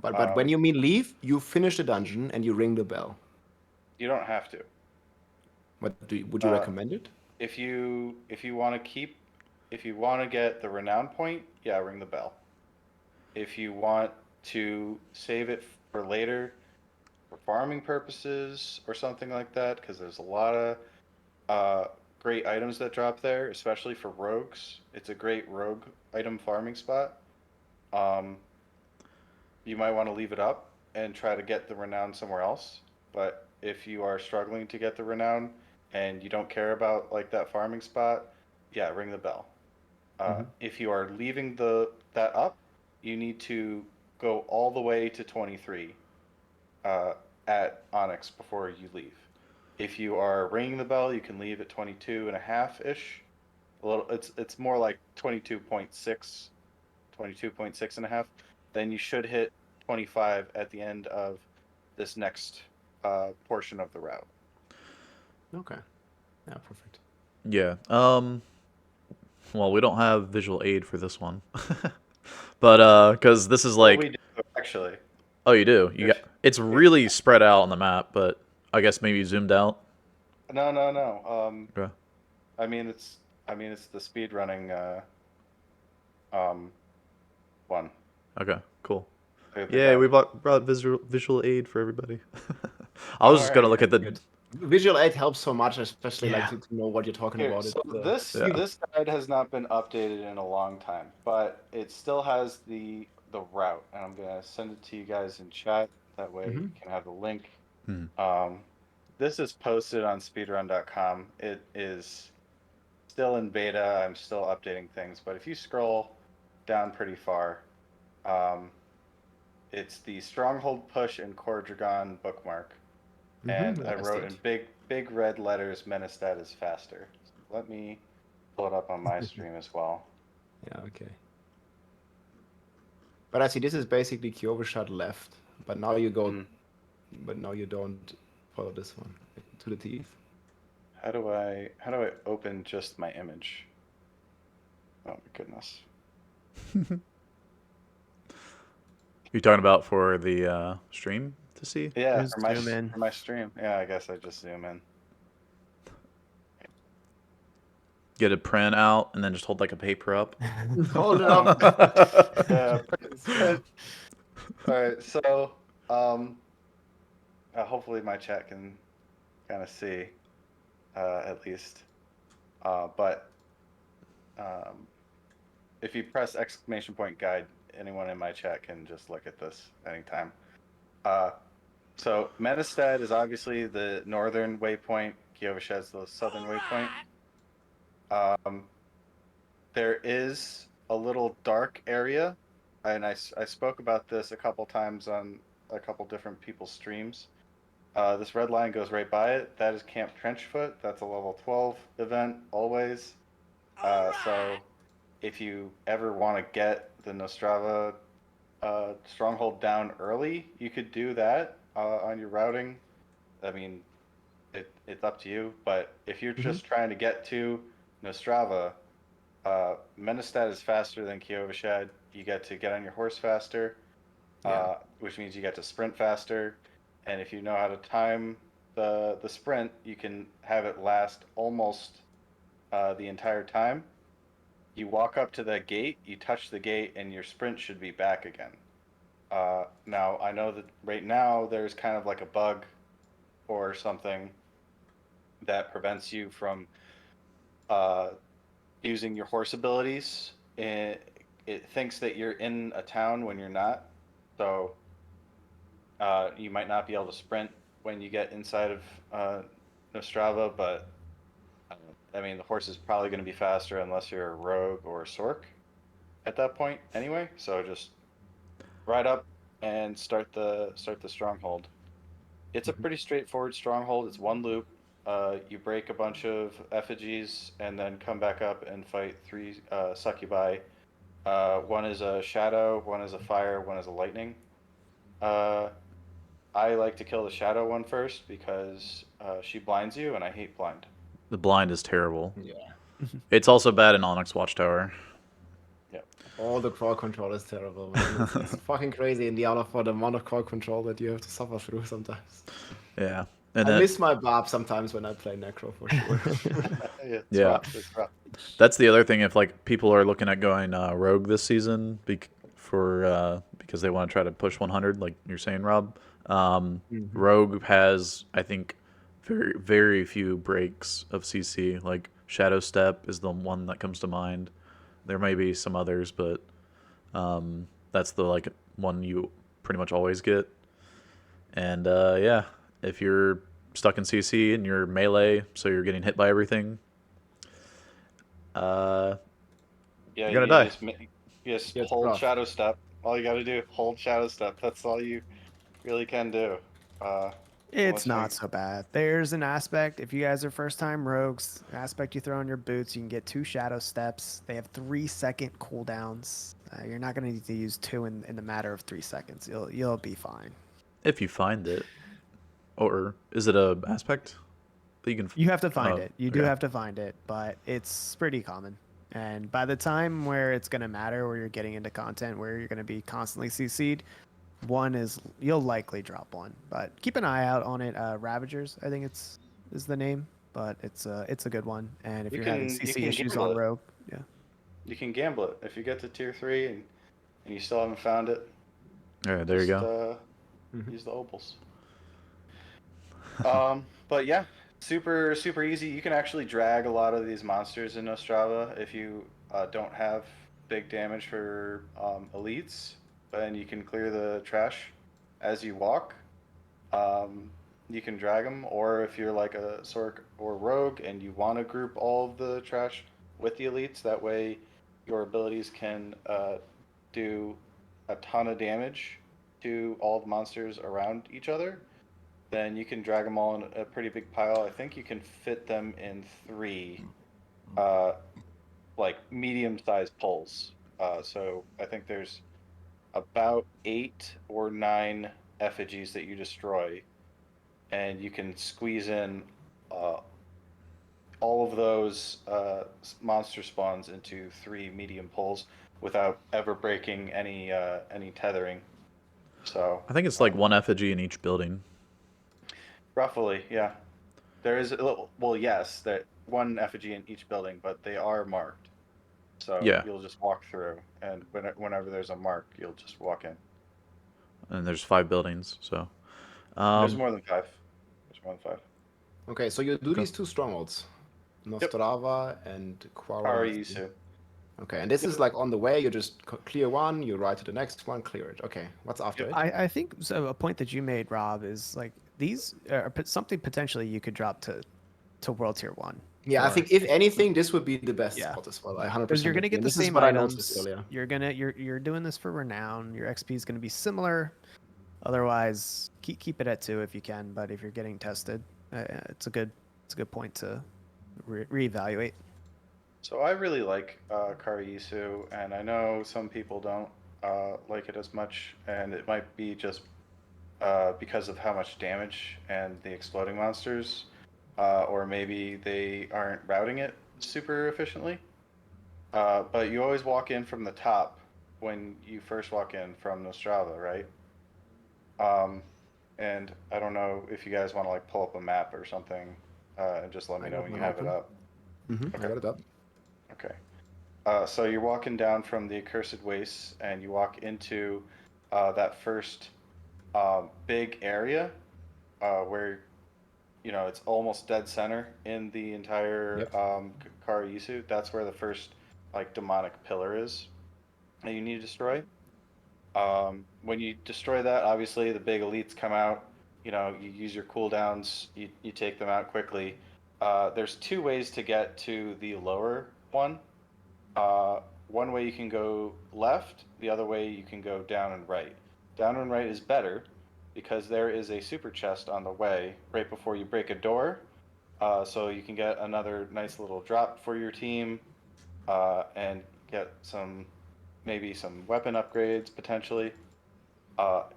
but when you mean leave, you finish the dungeon and you ring the bell. You don't have to. But would you recommend it? If you want to get the renown point, yeah, ring the bell. If you want to save it for later, for farming purposes or something like that, because there's a lot of great items that drop there, especially for rogues. It's a great rogue item farming spot. You might want to leave it up and try to get the renown somewhere else. But if you are struggling to get the renown and you don't care about like that farming spot, yeah, ring the bell. If you are leaving that up, you need to go all the way to 23 at Onyx before you leave. If you are ringing the bell, you can leave at 22 and a half ish. It's more like 22.6, 22.6 and a half. Then you should hit 25 at the end of this next portion of the route. Okay. Yeah, perfect. Yeah. Well, we don't have visual aid for this one, but because this is like, we do actually. oh, you do. You got. It's really spread out on the map, but I guess maybe zoomed out. No. Okay. I mean it's the speed running um one. Okay. Cool. The Yeah, guy. we brought visual aid for everybody. I Oh, was just gonna alright, look yeah, at the. Good. Visual aid helps so much, especially like Yeah. to know what you're talking Here, about. so It's, Yeah. this guide has not been updated in a long time, but it still has the route, and I'm gonna send it to you guys in chat. That way you can have the link. Hmm. This is posted on speedrun.com. It is still in beta. I'm still updating things, but if you scroll down pretty far, um, it's the Stronghold push and Kor Dragan bookmark, and I wrote in big red letters, Menestat is faster. So let me pull it up on my stream as well. Yeah, okay. But I see this is basically Kyovashad left, but now you go, but now you don't follow this one to the teeth. How do I open just my image? Oh my goodness. You're talking about for the stream to see? Yeah, Just for zoom in. my stream. Yeah, I guess I just zoom in. Get a print out and then just hold like a paper up. Hold it up. Yeah, it's good. All right, so hopefully my chat can kind of see at least. But if you press exclamation point guide, anyone in my chat can just look at this anytime. So Metastad is obviously the northern waypoint. Kyovashad's the southern waypoint. There is a little dark area, and I spoke about this a couple times on a couple different people's streams. This red line goes right by it. That is Camp Trenchfoot. That's a level 12 event, always. So if you ever want to get the Nostrava Stronghold down early, you could do that on your routing. I mean, it's up to you. But if you're just trying to get to Nostrava, Menestat is faster than Kyovashad. You get to get on your horse faster, which means you get to sprint faster. And if you know how to time the sprint, you can have it last almost the entire time. You walk up to that gate, you touch the gate, and your sprint should be back again. Now, I know that right now there's kind of like a bug or something that prevents you from using your horse abilities. It thinks that you're in a town when you're not. So you might not be able to sprint when you get inside of Nostrava, but I mean, the horse is probably going to be faster unless you're a rogue or a sork at that point anyway. So just ride up and start the stronghold. It's a pretty straightforward stronghold. It's one loop. You break a bunch of effigies and then come back up and fight 3 succubi. One is a shadow, one is a fire, one is a lightning. I like to kill the shadow one first because she blinds you, and I hate blind. The blind is terrible. Yeah. It's also bad in Onyx Watchtower. Yep. All the crowd control is terrible, man. It's fucking crazy in Diablo for the amount of crowd control that you have to suffer through sometimes. Yeah. And I miss my barb sometimes when I play Necro for sure. Yeah. It's rough. That's the other thing. If like people are looking at going rogue this season because they want to try to push 100, like you're saying, Rob, rogue has, I think, very very few breaks of CC. Like Shadow Step is the one that comes to mind. There may be some others, but that's the like one you pretty much always get. And yeah, if you're stuck in CC and you're melee, so you're getting hit by everything, Yeah, you're gonna die. You just Yeah, it's hold rough. Shadow Step. All you gotta do, hold Shadow Step. That's all you really can do. It's unless you not make- so bad. There's an aspect, if you guys are first time rogues, aspect you throw on your boots, you can get 2 shadow steps. They have 3-second cooldowns. You're not going to need to use 2 in the matter of 3 seconds. You'll be fine. If you find it. Or is it a aspect that you can... You have to find Oh, it. You do okay. have to find it, but it's pretty common. And by the time where it's going to matter, where you're getting into content, where you're going to be constantly CC'd, one is you'll likely drop one, but keep an eye out on it. Ravagers, I think is the name, but it's a good one. And if You you're having can CC issues gamble on it. Rogue, yeah. You can gamble it if you get to tier 3 and you still haven't found it. Yeah, there you Just go. use the Obols. But yeah, super easy. You can actually drag a lot of these monsters in Ostrava if you don't have big damage for elites, and you can clear the trash as you walk. Um, you can drag them, or if you're like a Sorc or Rogue and you want to group all of the trash with the elites, that way your abilities can do a ton of damage to all the monsters around each other. Then you can drag them all in a pretty big pile. I think you can fit them in 3, uh, like medium-sized poles. So I think there's about 8 or 9 effigies that you destroy, and you can squeeze in uh, all of those monster spawns into 3 medium poles without ever breaking any tethering. So I think it's like one effigy in each building. roughly, yeah. There is well, yes, that one effigy in each building, but they are marked. So Yeah, you'll just walk through, and whenever there's a mark, you'll just walk in. and there's 5 buildings, so. There's Um, more than 5. There's more than 5. Okay, so you do Okay. these 2 strongholds, Yep. Nostrava and Quarry. Karisu. Okay, and this Yep. is like on the way. You just clear one, you ride to the next one, clear it. Okay, what's after Yep. it? I think so. A point that you made, Rob, is like these are something potentially you could drop to World Tier 1. Yeah, I Or think if anything, this would be the best yeah, spot as well. I 100% because you're gonna agree. get And the this is same what I noticed items. earlier. You're doing this for renown. Your XP is gonna be similar. Otherwise, keep it at 2 if you can. But if you're getting tested, it's a good point to reevaluate. So I really like Karisu, and I know some people don't like it as much, and it might be just because of how much damage and the exploding monsters, or maybe they aren't routing it super efficiently. But you always walk in from the top when you first walk in from Nostrava, right? Um, and I don't know if you guys want to like pull up a map or something, and just let me I know got when you one have it open. up. I Okay. got it up. Okay. So you're walking down from the Accursed Wastes, and you walk into that first big area where it's almost dead center in the entire Yep. Karayisu. That's where the first like demonic pillar is that you need to destroy. When you destroy that, obviously the big elites come out. You use your cooldowns. You take them out quickly. There's 2 ways to get to the lower one. Uh, One way you can go left, the other way you can go down and right. Down and right is better because there is a super chest on the way right before you break a door. So you can get another nice little drop for your team and get maybe some weapon upgrades potentially.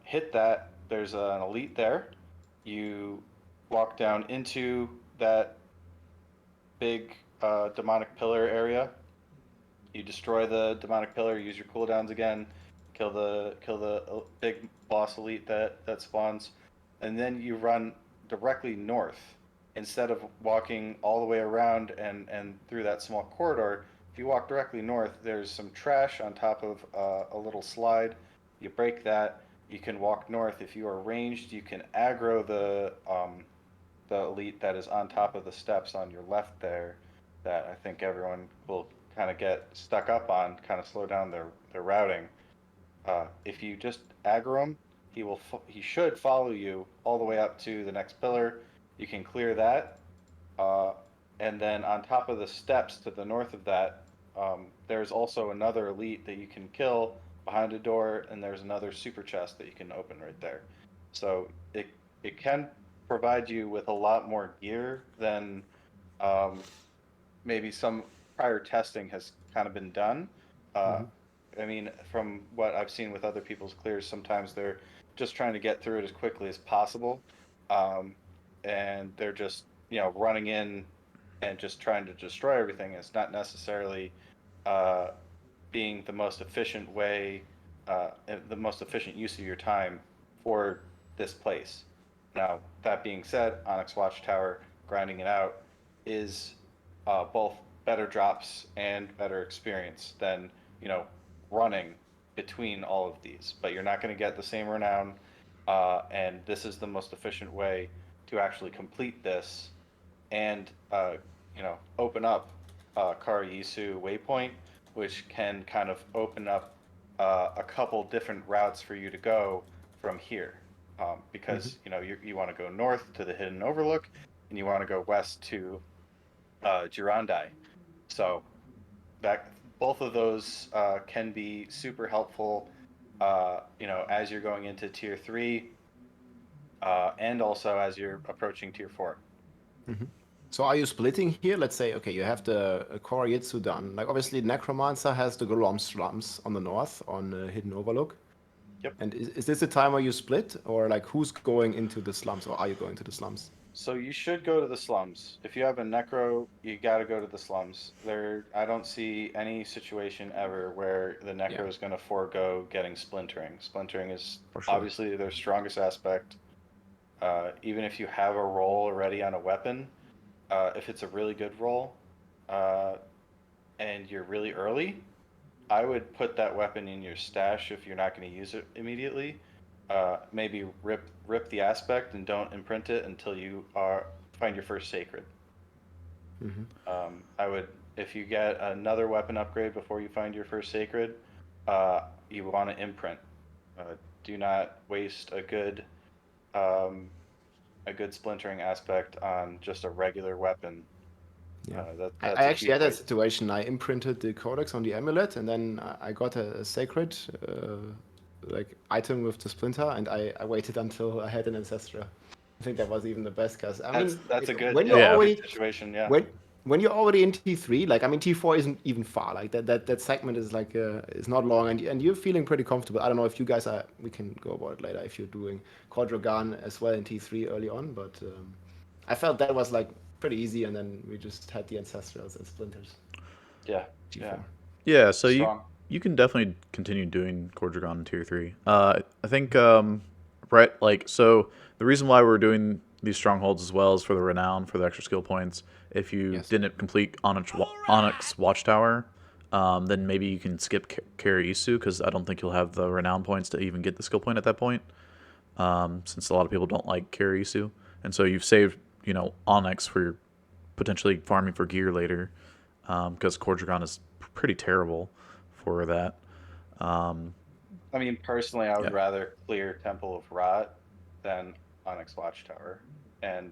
Hit that. There's an elite there. You walk down into that big demonic pillar area. You destroy the demonic pillar, use your cooldowns again, kill the big boss elite that spawns, and then you run directly north instead of walking all the way around and through that small corridor. If you walk directly north, there's some trash on top of a little slide. You break that. You can walk north. If you are ranged, you can aggro the elite that is on top of the steps on your left there that I think everyone will kind of get stuck up on, kind of slow down their routing. If you just aggro him, he should follow you all the way up to the next pillar. You can clear that, uh, and then on top of the steps to the north of that, there's also another elite that you can kill behind a door, and there's another super chest that you can open right there. So it can provide you with a lot more gear than um, maybe some prior testing has kind of been done. Uh, I mean, from what I've seen with other people's clears, sometimes they're just trying to get through it as quickly as possible, um, and they're just running in and just trying to destroy everything. It's not necessarily uh, being the most efficient way the most efficient use of your time for this place. Now, that being said, Onyx Watchtower, grinding it out, is both better drops and better experience than, running between all of these. But you're not going to get the same renown, and this is the most efficient way to actually complete this and, open up Kar Yisu Waypoint, which can kind of open up a couple different routes for you to go from here. Because you want to go north to the Hidden Overlook, and you want to go west to Girondai. So that both of those can be super helpful. As you're going into Tier 3, and also as you're approaching Tier 4. So are you splitting here? Let's say, okay, you have the Kor Jitsu done. Like, obviously, Necromancer has the Golem slums on the north, on Hidden Overlook. Yep. And is this the time where you split? Or, like, who's going into the slums? Or are you going to the slums? So you should go to the slums. If you have a necro, you got to go to the slums. I don't see any situation ever where the necro is going to forego getting splintering. Splintering is obviously their strongest aspect. Even if you have a roll already on a weapon, if it's a really good roll, and you're really early, I would put that weapon in your stash if you're not going to use it immediately. Maybe rip the aspect and don't imprint it until you find your first sacred. I would, if you get another weapon upgrade before you find your first sacred, you want to imprint. Do not waste a good splintering aspect on just a regular weapon. Yeah. That's I actually had that situation. I imprinted the codex on the amulet, and then I got a sacred item with the splinter, and I waited until I had an ancestral. I think that was even the best, because that's a good, when you're already situation. Yeah. When you're already in T3, like, I mean, T4 isn't even far. Like, that segment is like is not long, and you're feeling pretty comfortable. I don't know if you guys are. We can go about it later if you're doing Kor Dragan as well in T3 early on, but I felt that was like pretty easy, and then we just had the ancestrals and splinters. Yeah. G4. Yeah, so Strong. you can definitely continue doing Kor Dragan in Tier 3. I think, right, like, so the reason why we're doing these strongholds as well is for the renown, for the extra skill points. If you didn't complete Onyx Watchtower, then maybe you can skip Kar Isu, because I don't think you'll have the renown points to even get the skill point at that point, since a lot of people don't like Kar Isu. And so you've saved, Onyx for potentially farming for gear later, because Kor Dragan is pretty terrible for that. I mean, personally, I would rather clear Temple of Rot than Onyx Watchtower. And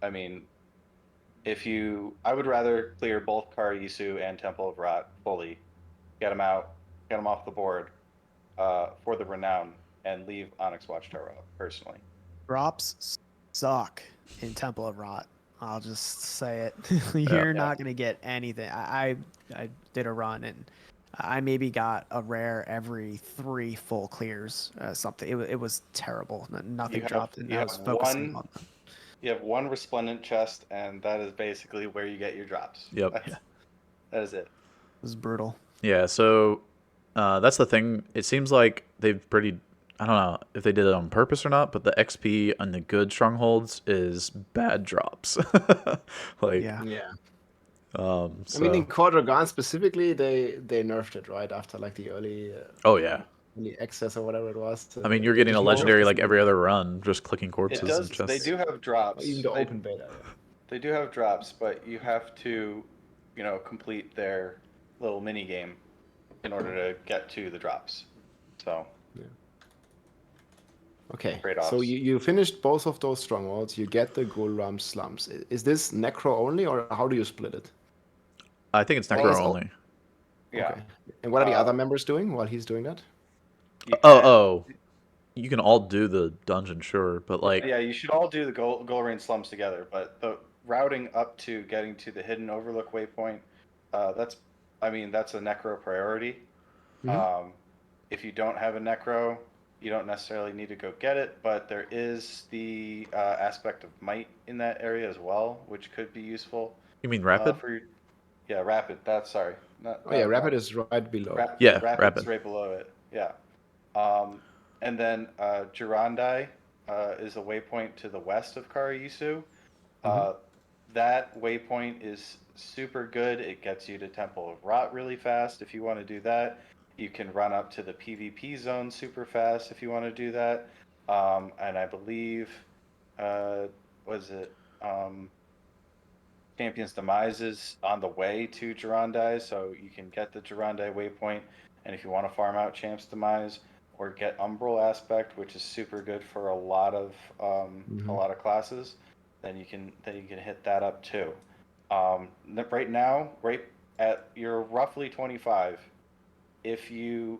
I mean, I would rather clear both Kar Yisu and Temple of Rot fully, get them out, get them off the board for the renown, and leave Onyx Watchtower up, personally. Drops suck in Temple of Rot. I'll just say it. You're not going to get anything. I did a run, and I maybe got a rare every 3 full clears. Something. It was terrible. Nothing dropped, and I was focusing on them. You have one resplendent chest, and that is basically where you get your drops. Yep. That is it. It was brutal. Yeah, so that's the thing. It seems like they've I don't know if they did it on purpose or not, but the XP on the good strongholds is bad drops. I mean, in Kor Dragan specifically, they nerfed it right after like the early. Early access or whatever it was. I mean, you're getting a legendary like every other run, just clicking corpses and chests. They do have drops. Or even the open beta. They do have drops, but you have to, complete their little mini game in order to get to the drops. So. Okay, so you finished both of those strongholds. You get the Golem slums. Is this necro only, or how do you split it? I think it's necro only. Yeah. Okay. And what are the other members doing while he's doing that? You can all do the dungeon, sure, but like... Yeah, you should all do the Golrain slums together, but the routing up to getting to the Hidden Overlook waypoint, that's a necro priority. If you don't have a necro, you don't necessarily need to go get it, but there is the aspect of might in that area as well, which could be useful. You mean rapid? Rapid. Rapid is right below. Rapid's right below it. Yeah. And then Jirandai is a waypoint to the west of Karayisu. That waypoint is super good. It gets you to Temple of Rot really fast if you want to do that. You can run up to the PvP zone super fast if you want to do that. And I believe, was it Champion's Demise is on the way to Jirandai, so you can get the Jirandai waypoint. And if you want to farm out Champ's Demise or get Umbral Aspect, which is super good for a lot of classes, then you can hit that up too. Right now, right at you're roughly 25. If you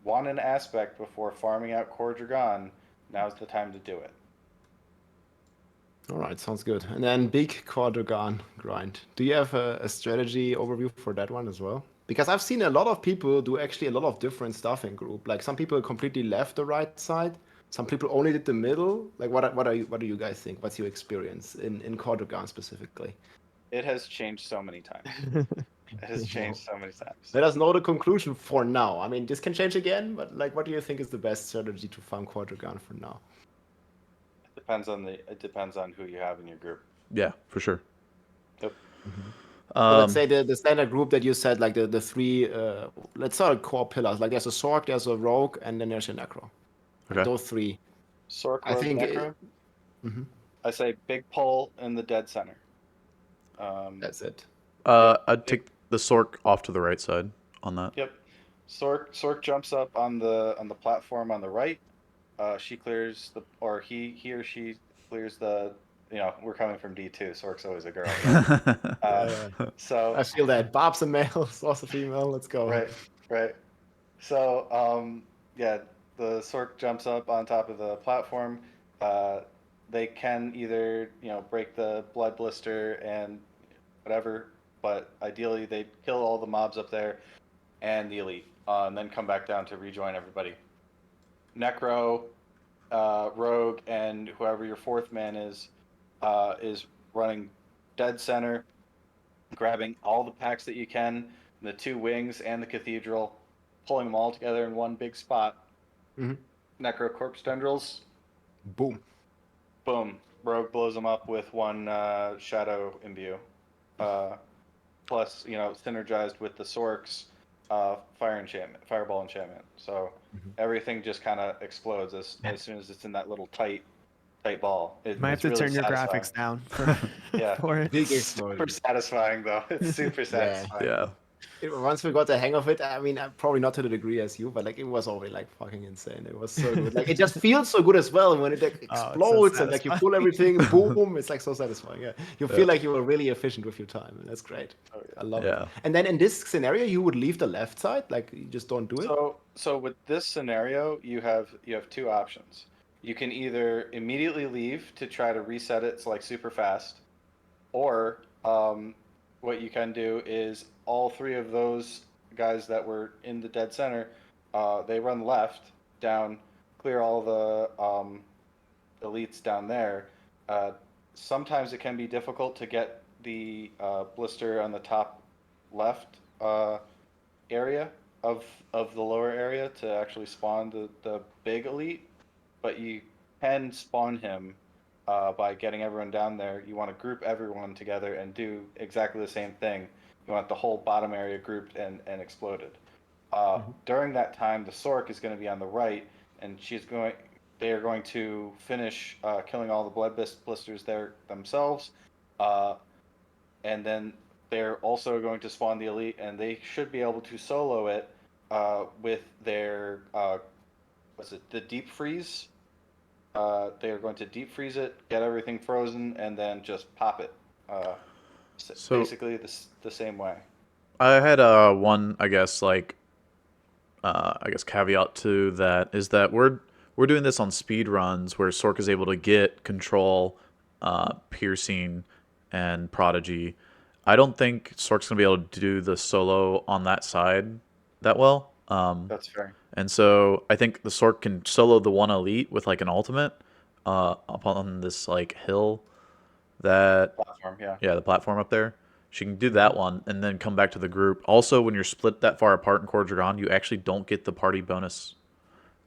want an aspect before farming out Kor Dragan, now's the time to do it. All right, sounds good. And then big Kor Dragan Grind. Do you have a strategy overview for that one as well? Because I've seen a lot of people do actually a lot of different stuff in group. Like some people completely left the right side. Some people only did the middle. Like what do you guys think? What's your experience in Kor Dragan specifically? It has changed so many times. It has changed so many times. Let us know the conclusion for now. I mean, this can change again, but like, what do you think is the best strategy to farm Kor Dragan for now? It depends on who you have in your group. Yeah, for sure. Yep. So let's say the standard group that you said, like the three, let's start core pillars. Like there's a Sorc, there's a Rogue, and then there's a Necro. Like Okay. those three. Sorc, I Rogue, think Necro. I say big pull in the dead center. That's it. I'd take the Sorc off to the right side on that. Yep. Sorc jumps up on the platform on the right. She clears he or she clears the. We're coming from D2. Sorc's always a girl. Right? So I feel that. Bob's a male, Sauce a female. Let's go. Right. So yeah, the Sorc jumps up on top of the platform. They can either break the blood blister and whatever, but ideally they kill all the mobs up there and the elite, and then come back down to rejoin everybody. Necro, Rogue, and whoever your fourth man is running dead center, grabbing all the packs that you can, the two wings and the cathedral, pulling them all together in one big spot. Necro corpse tendrils. Boom. Rogue blows them up with one shadow imbue. Plus, synergized with the Sorc's fireball enchantment. So everything just kind of explodes as soon as it's in that little tight ball. Might have to really turn your satisfying. graphics down for it. Big It's super satisfying though. It's super satisfying. Yeah. Once we got the hang of it, I mean, probably not to the degree as you, but like it was already like fucking insane. It was so good. Like it just feels so good as well when it like, explodes and like you pull everything, boom, it's like so satisfying. Yeah, you feel like you were really efficient with your time, and that's great. I love it. And then in this scenario, you would leave the left side, like you just don't do it. So with this scenario, you have two options. You can either immediately leave to try to reset it like super fast, or what you can do is all three of those guys that were in the dead center, they run left down, clear all the elites down there. Sometimes it can be difficult to get the blister on the top left area of the lower area to actually spawn the big elite, but you can spawn him by getting everyone down there. You want to group everyone together and do exactly the same thing. You want the whole bottom area grouped and exploded. During that time, the Sorc is going to be on the right, and they are going to finish killing all the blood blisters there themselves, and then they're also going to spawn the elite, and they should be able to solo it with their the deep freeze. They are going to deep freeze it, get everything frozen, and then just pop it. So basically the same way. I had one, I guess, caveat to that is that we're doing this on speed runs where Sorc is able to get control, piercing, and prodigy. I don't think Sorc's gonna be able to do the solo on that side that well. That's fair. And so I think the Sorc can solo the one elite with like an ultimate up on this like hill that Platform, yeah. the platform up there. She can do that one and then come back to the group. Also, when you're split that far apart in Kor Dragan, you actually don't get the party bonus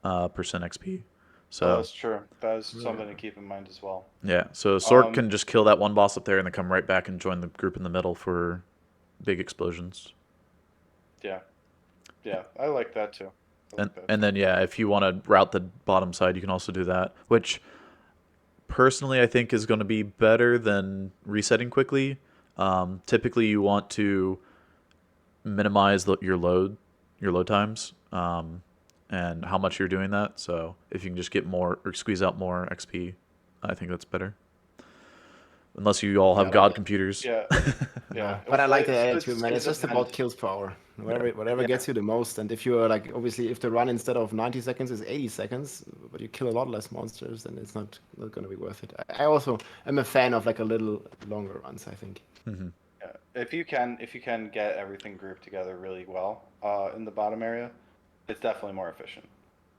percent XP. Oh, So that's true. That is something to keep in mind as well. yeah, so Sork Um, can just kill that one boss up there and then come right back and join the group in the middle for big explosions. yeah, yeah, I like that too. I like that And too. then yeah, if you want to route the bottom side, you can also do that. Which personally I think is going to be better than resetting quickly. Typically, you want to minimize your load times, and how much you're doing that. So if you can just get more or squeeze out more XP, I think that's better. Unless you all Yeah, have god computers. Yeah, yeah. yeah. But I like the It's, attitude, man. It's gonna just about depend. kills per hour. Whatever, Yeah. whatever Yeah. gets you the most. And if you're like, obviously, if the run instead of 90 seconds is 80 seconds, but you kill a lot less monsters, then it's not going to be worth it. I also am a fan of like a little longer runs, I think. Hmm. Yeah. If you can get everything grouped together really well in the bottom area, it's definitely more efficient.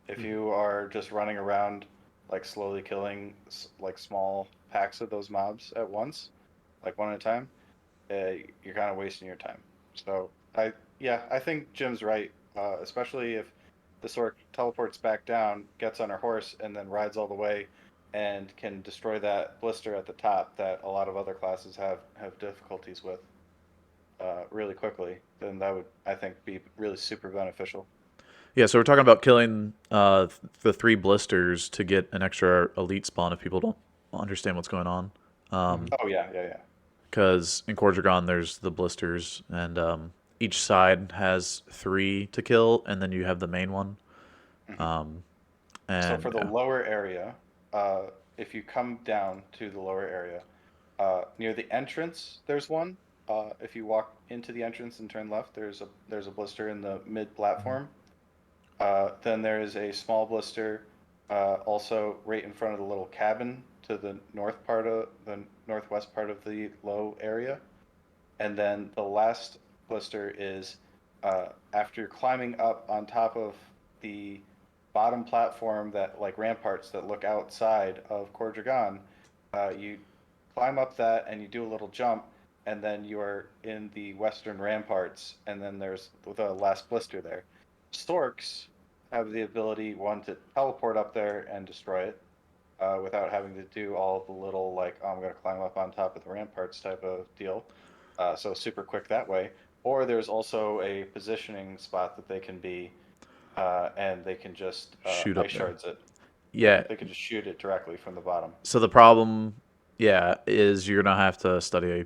If you are just running around like slowly killing like small packs of those mobs at once, like one at a time, you're kind of wasting your time. So I think Jim's right, especially if the Sork teleports back down, gets on her horse, and then rides all the way, and can destroy that blister at the top that a lot of other classes have difficulties with really quickly. Then that would, I think, be really super beneficial. Yeah, so we're talking about killing the 3 blisters to get an extra elite spawn if people don't understand what's going on. Oh yeah, yeah, yeah. Because in Kor Dragan, there's the blisters, and each side has 3 to kill, and then you have the main one. Mhm. So And for the lower area, if you come down to the lower area, near the entrance, there's one. If you walk into the entrance and turn left, there's a blister in the mid platform. Then there is a small blister, also right in front of the little cabin to the northwest part of the low area. And then the last blister is after you're climbing up on top of the bottom platform that like ramparts that look outside of Kor Dragan, you climb up that and you do a little jump, and then you are in the western ramparts, and then there's the last blister there. Storks have the ability, one, to teleport up there and destroy it without having to do all the little, like, oh, I'm going to climb up on top of the ramparts type of deal. So super quick that way. Or there's also a positioning spot that they can be, and they can just shoot up ice there. shards it. Yeah, They can just shoot it directly from the bottom. so the problem, yeah, is you're gonna have to study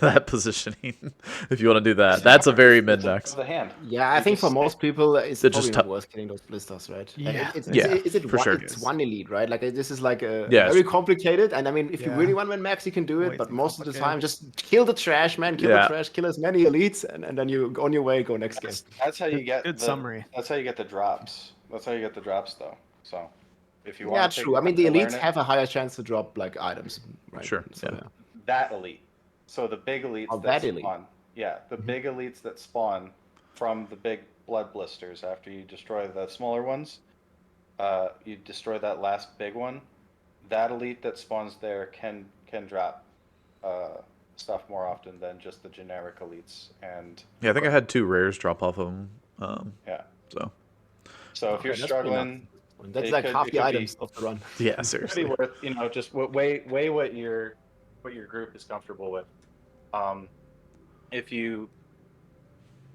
that positioning if you want to do that. That's a very It's mid above max. the hand. Yeah, I You think just for stay- most people, it's It probably just not worth killing those blisters, right? Like, Yeah, Yeah, is it for one? sure. It's one elite, right? Like this is like a Yes. very complicated. And I mean, if you Yeah. really want to win max, you can do it. Way But too most of the complicated. time, just kill the trash, man. Kill the Yeah. trash. Kill as many elites, and then you on your way. Go next game. That's how you get Good the. summary. That's how you get the drops. That's how you get the drops, though. So, if you Yeah, want to take true. the I mean, time the to learn elites it, have a higher chance to drop like items, right? Sure, So yeah. yeah. that elite. So the big elites Oh, that that elite. spawn. Yeah, the big elites that spawn from the big blood blisters after you destroy the smaller ones. You destroy that last big one. That elite that spawns there can drop uh, stuff more often than just the generic elites. And Yeah, I think I had 2 rares drop off of them. yeah, So so if Okay, you're that's pretty nuts. struggling, That's like half it the could be items of the run. yeah, pretty seriously. worth, just weigh what your group is comfortable with. Um, if you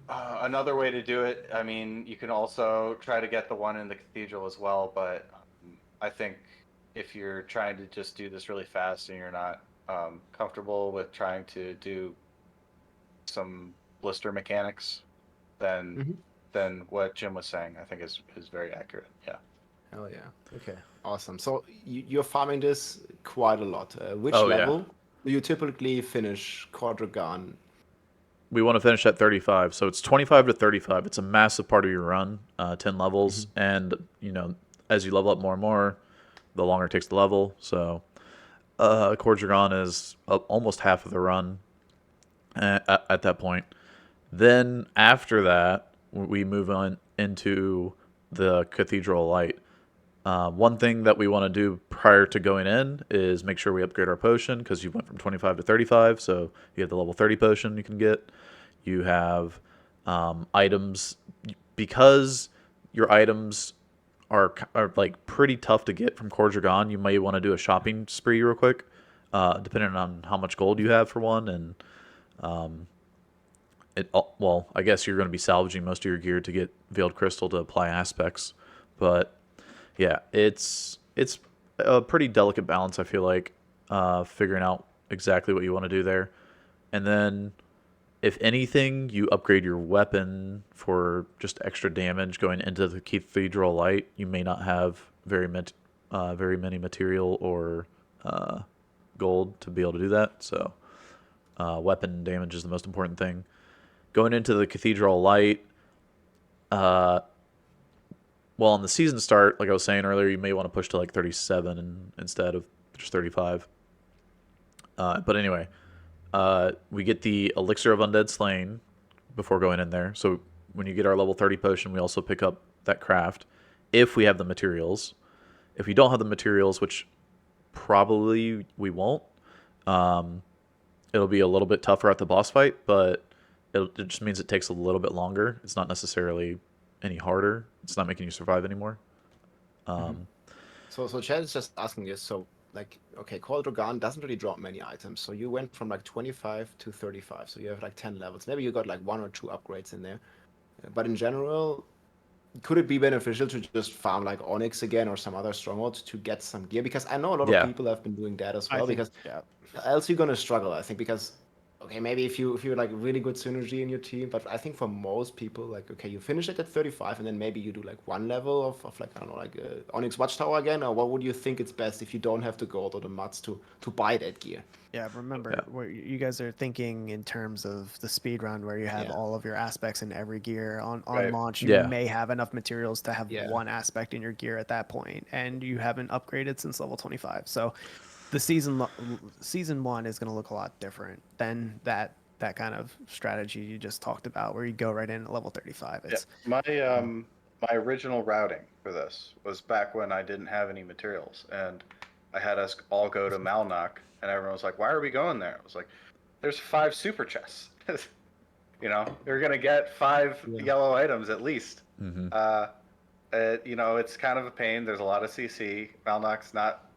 another way to do it, I mean, you can also try to get the one in the cathedral as well, but I think if you're trying to just do this really fast and you're not comfortable with trying to do some blister mechanics, then Mhm. then what Jim was saying, I think is very accurate. Yeah. Hell yeah. Okay, awesome. So you're farming this quite a lot. Which Oh, yeah. level do you typically finish Kor Dragan? We want to finish at 35, so it's 25 to 35. It's a massive part of your run, 10 levels, and as you level up more and more, the longer it takes to level. So, Kor Dragan is almost half of the run at that point. Then after that, we move on into the Cathedral Light. One thing that we want to do prior to going in is make sure we upgrade our potion, because you went from 25 to 35, so you have the level 30 potion you can get. You have items, because your items are like pretty tough to get from Kor Dragan. You may want to do a shopping spree real quick, depending on how much gold you have for one, and well, I guess you're going to be salvaging most of your gear to get Veiled Crystal to apply aspects, but yeah, it's a pretty delicate balance. I feel like figuring out exactly what you want to do there, and then if anything, you upgrade your weapon for just extra damage going into the Cathedral Light. You may not have very many material or gold to be able to do that, so weapon damage is the most important thing. Going into the Cathedral Light, well, on the season start, like I was saying earlier, you may want to push to like 37 instead of just 35. But anyway, we get the Elixir of Undead Slain before going in there. So when you get our level 30 potion, we also pick up that craft if we have the materials. If we don't have the materials, which probably we won't, it'll be a little bit tougher at the boss fight, but it just means it takes a little bit longer. It's not necessarily any harder. It's not making you survive anymore. So Chad is just asking this. So like, okay, Kor Dragan doesn't really drop many items. So you went from like 25 to 35. So you have like 10 levels. Maybe you got like 1 or 2 upgrades in there. But in general, could it be beneficial to just farm like Onyx again or some other stronghold to get some gear? Because I know a lot Yeah. of people have been doing that as I well. think, Because yeah. else you're gonna struggle, I think. Because okay, maybe if you're like really good synergy in your team, but I think for most people, like okay, you finish it at 35, and then maybe you do like 1 level of like I don't know, like Onyx Watchtower again, or what would you think it's best if you don't have the gold or the mats to buy that gear? Yeah, remember where you guys are thinking in terms of the speed run where you have Yeah. all of your aspects in every gear on Right. launch. You Yeah. may have enough materials to have Yeah. one aspect in your gear at that point, and you haven't upgraded since level 25. So the season 1 is going to look a lot different than that kind of strategy you just talked about where you go right in at level 35. Yeah. It's My original routing for this was back when I didn't have any materials, and I had us all go to Malnock, and everyone was like, "Why are we going there?" I was like, "There's 5 super chests. You're gonna get 5 Yeah. yellow items at least." Mm-hmm. It's kind of a pain. There's a lot of CC. Malnock's not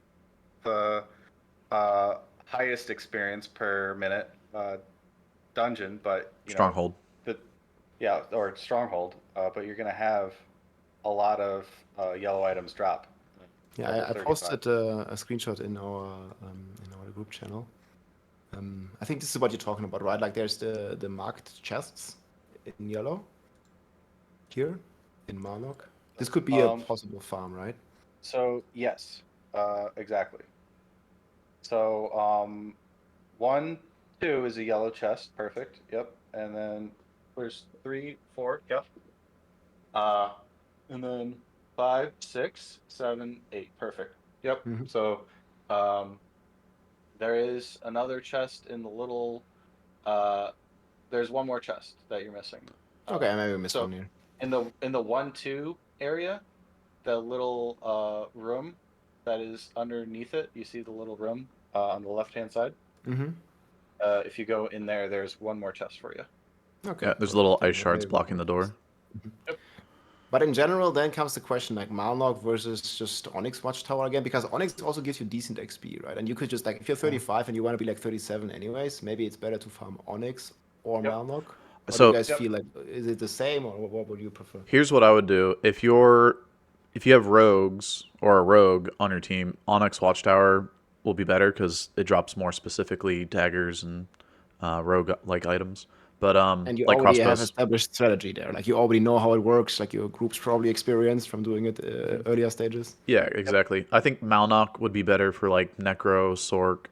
the highest experience per minute dungeon, but Stronghold. or Stronghold. But you're gonna have a lot of yellow items drop. Yeah, Level I 35. posted a screenshot in our group channel. I think this is what you're talking about, right? Like there's the marked chests in yellow here in Marlock. This could be a possible farm, right? So yes, exactly. So 1, 2 is a yellow chest, perfect. Yep, and then there's 3, 4. Yep. And then 5, 6, 7, 8. Perfect. Yep. Mhm. So there is another chest in the little. There's one more chest that you're missing. Okay, maybe we missed so one here. in the 1-2 area, the little room that is underneath it, you see the little room on the left-hand side. Mm-hmm. If you go in there, there's one more chest for you. Okay. Yeah, there's cool. little Then ice shards maybe we blocking the can door. Yep. But in general, then comes the question like Malnock versus just Onyx Watchtower again, because Onyx also gives you decent XP, right? And you could just like if you're 35 and you want to be like 37 anyways, maybe it's better to farm Onyx or Yep. Malnock. Or do So- you guys Yep. feel like is it the same or what would you prefer? Here's what I would do. If you have rogues or a rogue on your team, Onyx Watchtower will be better because it drops more specifically daggers and rogue like items. But And you like already have crossbows. established strategy there. Like you already know how it works. Like your group's probably experienced from doing it earlier stages. Yeah, exactly. I think Malnock would be better for like Necro, Sork,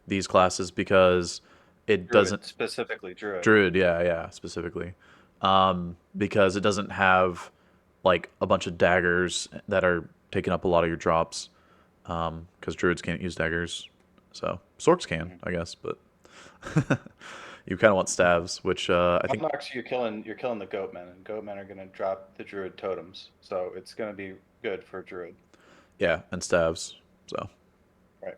these classes because it doesn't specifically Druid. Druid, yeah, specifically. Because it doesn't have like a bunch of daggers that are taking up a lot of your drops. Because druids can't use daggers. So Sorks can, I guess, but You kind of want staves, which I think Knox, you're killing the goatmen, and goatmen are gonna drop the druid totems, so it's gonna be good for druid. yeah, and staves. So Right.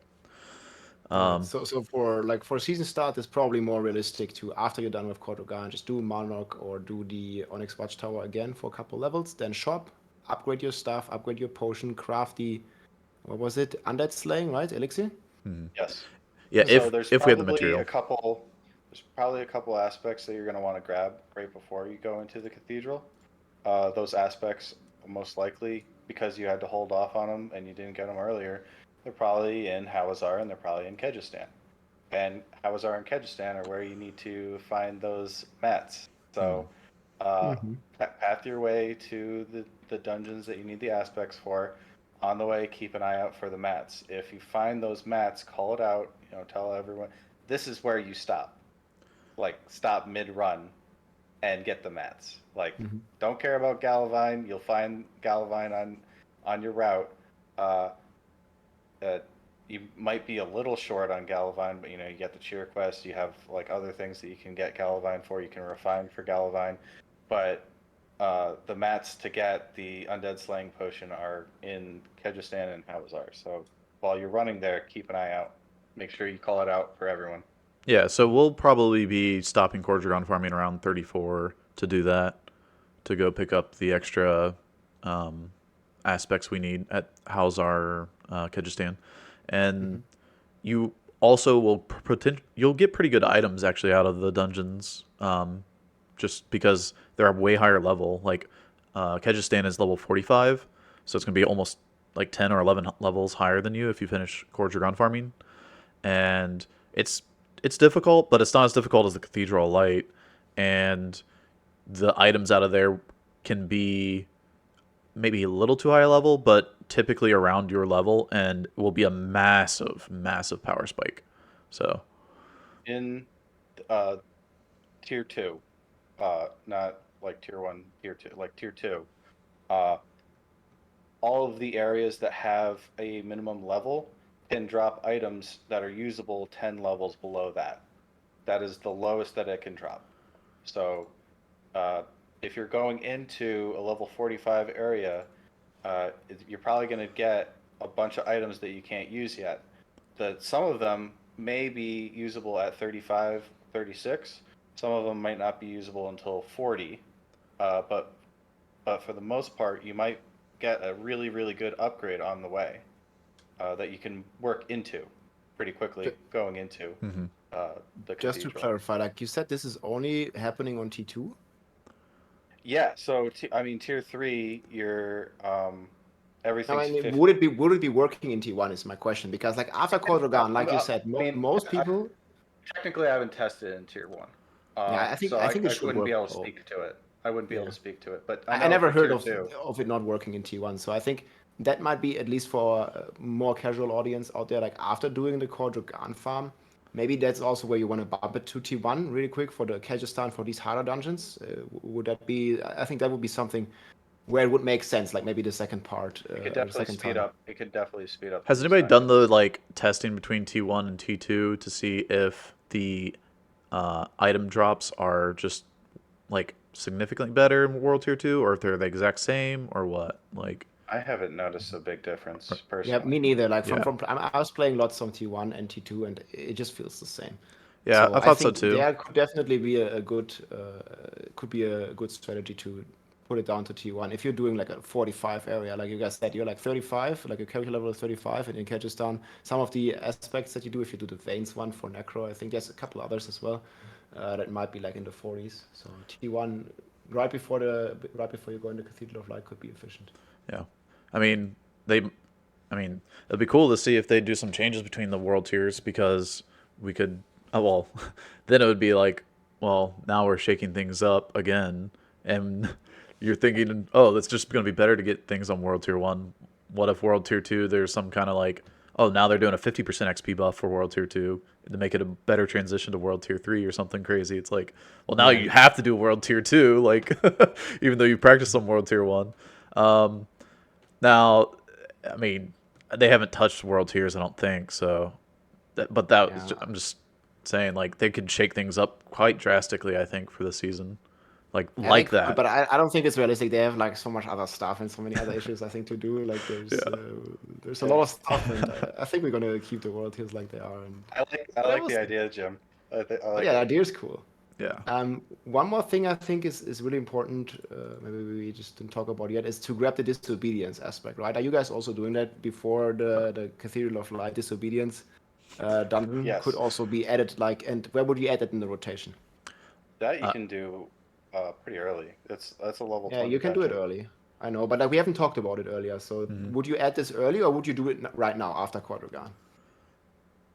Right. um, So for season start, it's probably more realistic to, after you're done with Kor Dragan, just do Monarch or do the Onyx Watchtower again for a couple levels, then shop, upgrade your stuff, upgrade your potion, craft the, what was it, Undead Slaying, right? Elixir? Yes. yeah, So there's if we have the probably material. a couple. There's probably a couple aspects that you're going to want to grab right before you go into the cathedral. Those aspects, most likely, because you had to hold off on them and you didn't get them earlier, they're probably in Hawazar and they're probably in Kyrgyzstan. And Hawazar and Kyrgyzstan are where you need to find those mats. So, path your way to the dungeons that you need the aspects for. On the way, keep an eye out for the mats. If you find those mats, call it out. Tell everyone this is where you stop. Like stop mid-run and get the mats. Like don't care about Galavine. You'll find Galavine on your route. Uh, you might be a little short on Galavine, but you get the cheer quest. You have like other things that you can get Galavine for. You can refine for Galavine, but the mats to get the Undead Slaying Potion are in Kyrgyzstan and Hawazar. So while you're running there, keep an eye out. Make sure you call it out for everyone. Yeah, so we'll probably be stopping Kor Dragan farming around 34 to do that, to go pick up the extra aspects we need at Hawazar, Kyrgyzstan, and you also will you'll get pretty good items actually out of the dungeons, just because they're a way higher level. Like Kyrgyzstan is level 45, so it's gonna be almost like 10 or 11 levels higher than you if you finish Kor Dragan farming, and it's difficult, but it's not as difficult as the Cathedral Light, and the items out of there can be maybe a little too high a level, but typically around your level, and will be a massive, massive power spike. So In tier 2, not like tier 1, tier 2, like tier 2, uh, all of the areas that have a minimum level can drop items that are usable 10 levels below that. That is the lowest that it can drop. So uh, if you're going into a level 45 area, you're probably going to get a bunch of items that you can't use yet. Some of them may be usable at 35, 36. Some of them might not be usable until 40. But for the most part, you might get a really, really good upgrade on the way that you can work into pretty quickly going into the Just to cathedral. clarify, like you said, this is only happening on T2? Yeah, so tier 3, you're everything's 50. Would it be working in T1 is my question, because like after Kor Dragan, like you said, most people. Technically, I haven't tested it in tier 1. Yeah, So I think it I should wouldn't be work. able to speak to it. I wouldn't be able to speak to it, but I I know never for heard tier 2. of it not working in T1, so I think that might be, at least for a more casual audience out there, like after doing the Kor Dragan farm, maybe that's also where you want to bump it to T1 really quick for the Kyrgyzstan, for these harder dungeons. Would that be? I think that would be something where it would make sense, like maybe the second part. It could Or the definitely second speed time. up. It could definitely speed up. has these anybody done dungeons. the like testing between T1 and T2 to see if the item drops are just like significantly better in World Tier 2, or if they're the exact same, or what? Like, I haven't noticed a big difference Yeah, personally. me neither. Like Yeah. I was playing lots on T1 and T2, and it just feels the same. yeah, So I I thought so think too. there could definitely be a good strategy to put it down to T1. If you're doing like a 45 area, like you guys said, you're like 35, like your character level is 35, and in Kyrgyzstan, some of the aspects that you do, if you do the Veins one for Necro, I think there's a couple others as well that might be like in the 40s. So T1 right before you go into Cathedral of Light could be efficient. Yeah, I mean it'd be cool to see if they do some changes between the world tiers, because we could. Oh well, then it would be like, well, now we're shaking things up again, and you're thinking, oh, it's just going to be better to get things on World Tier 1. What if World Tier 2, there's some kind of like, oh, now they're doing a 50% XP buff for World Tier 2 to make it a better transition to World Tier 3 or something crazy. It's like, well, now you have to do World Tier 2, like, even though you practice on World Tier 1. Now, I mean, they haven't touched World Tiers, I don't think, so. I'm just saying, like they could shake things up quite drastically. I think for the season, like Yeah, they could, that. but I don't think it's realistic. They have like so much other stuff and so many other issues I think to do. Like Yeah. there's a lot of stuff, and I think we're gonna keep the world tiers like they are. And I but like we'll the see. idea, Jim. I But like yeah, the it. idea is cool. Yeah. One more thing I think is really important. Maybe we just didn't talk about yet is to grab the disobedience aspect, right? Are you guys also doing that before the Cathedral of Light disobedience dungeon could Yes, also be added? Like, and where would you add it in the rotation? that you Uh, can do pretty early. That's a level Yeah, 20 you can do it dungeon. early. I know, but like we haven't talked about it earlier. So mhm. would you add this early or would you do it right now after Kor Dragan?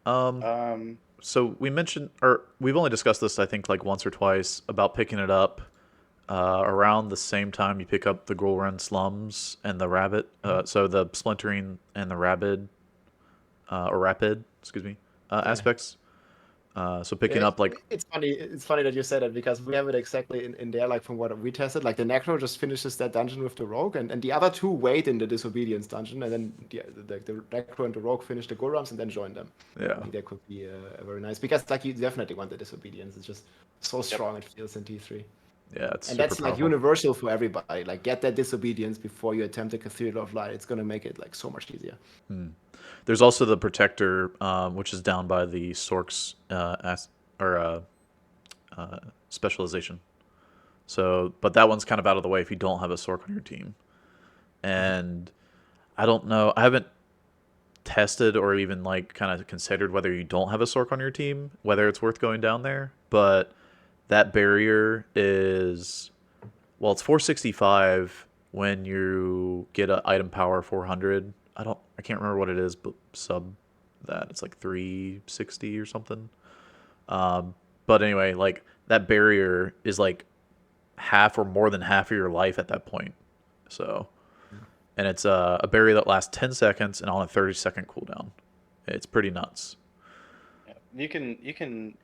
Um, So we mentioned, or we've only discussed this, I think, like once or twice about picking it up around the same time you pick up the Ghoul Run Slums and the Rabbit. So the Splintering and the Rabid, or Rapid, excuse me, Yeah. aspects. So picking Yeah, up like, it's funny. It's funny that you say that because we have it exactly in there, like from what we tested. Like the Necro just finishes that dungeon with the Rogue, and the other two wait in the Disobedience dungeon, and then the Necro and the Rogue finish the Gorams and then join them. I yeah, think that could be very nice because like you definitely want the Disobedience. It's just so yep. strong it feels in T3. yeah, it's And super that's like powerful. universal for everybody. Like get that Disobedience before you attempt the Cathedral of Light. It's gonna make it like so much easier. There's also the Protector, which is down by the Sork's or specialization. So, but that one's kind of out of the way if you don't have a Sork on your team. And I don't know. I haven't tested or even like kind of considered whether you don't have a Sork on your team, whether it's worth going down there. But that barrier is, well, it's 465 when you get an item power 400. I can't remember what it is, but sub that it's like 360 or something. But anyway, like that barrier is like half or more than half of your life at that point. So, and it's a barrier that lasts 10 seconds and on a 30-second cooldown. It's pretty nuts. Yeah. You can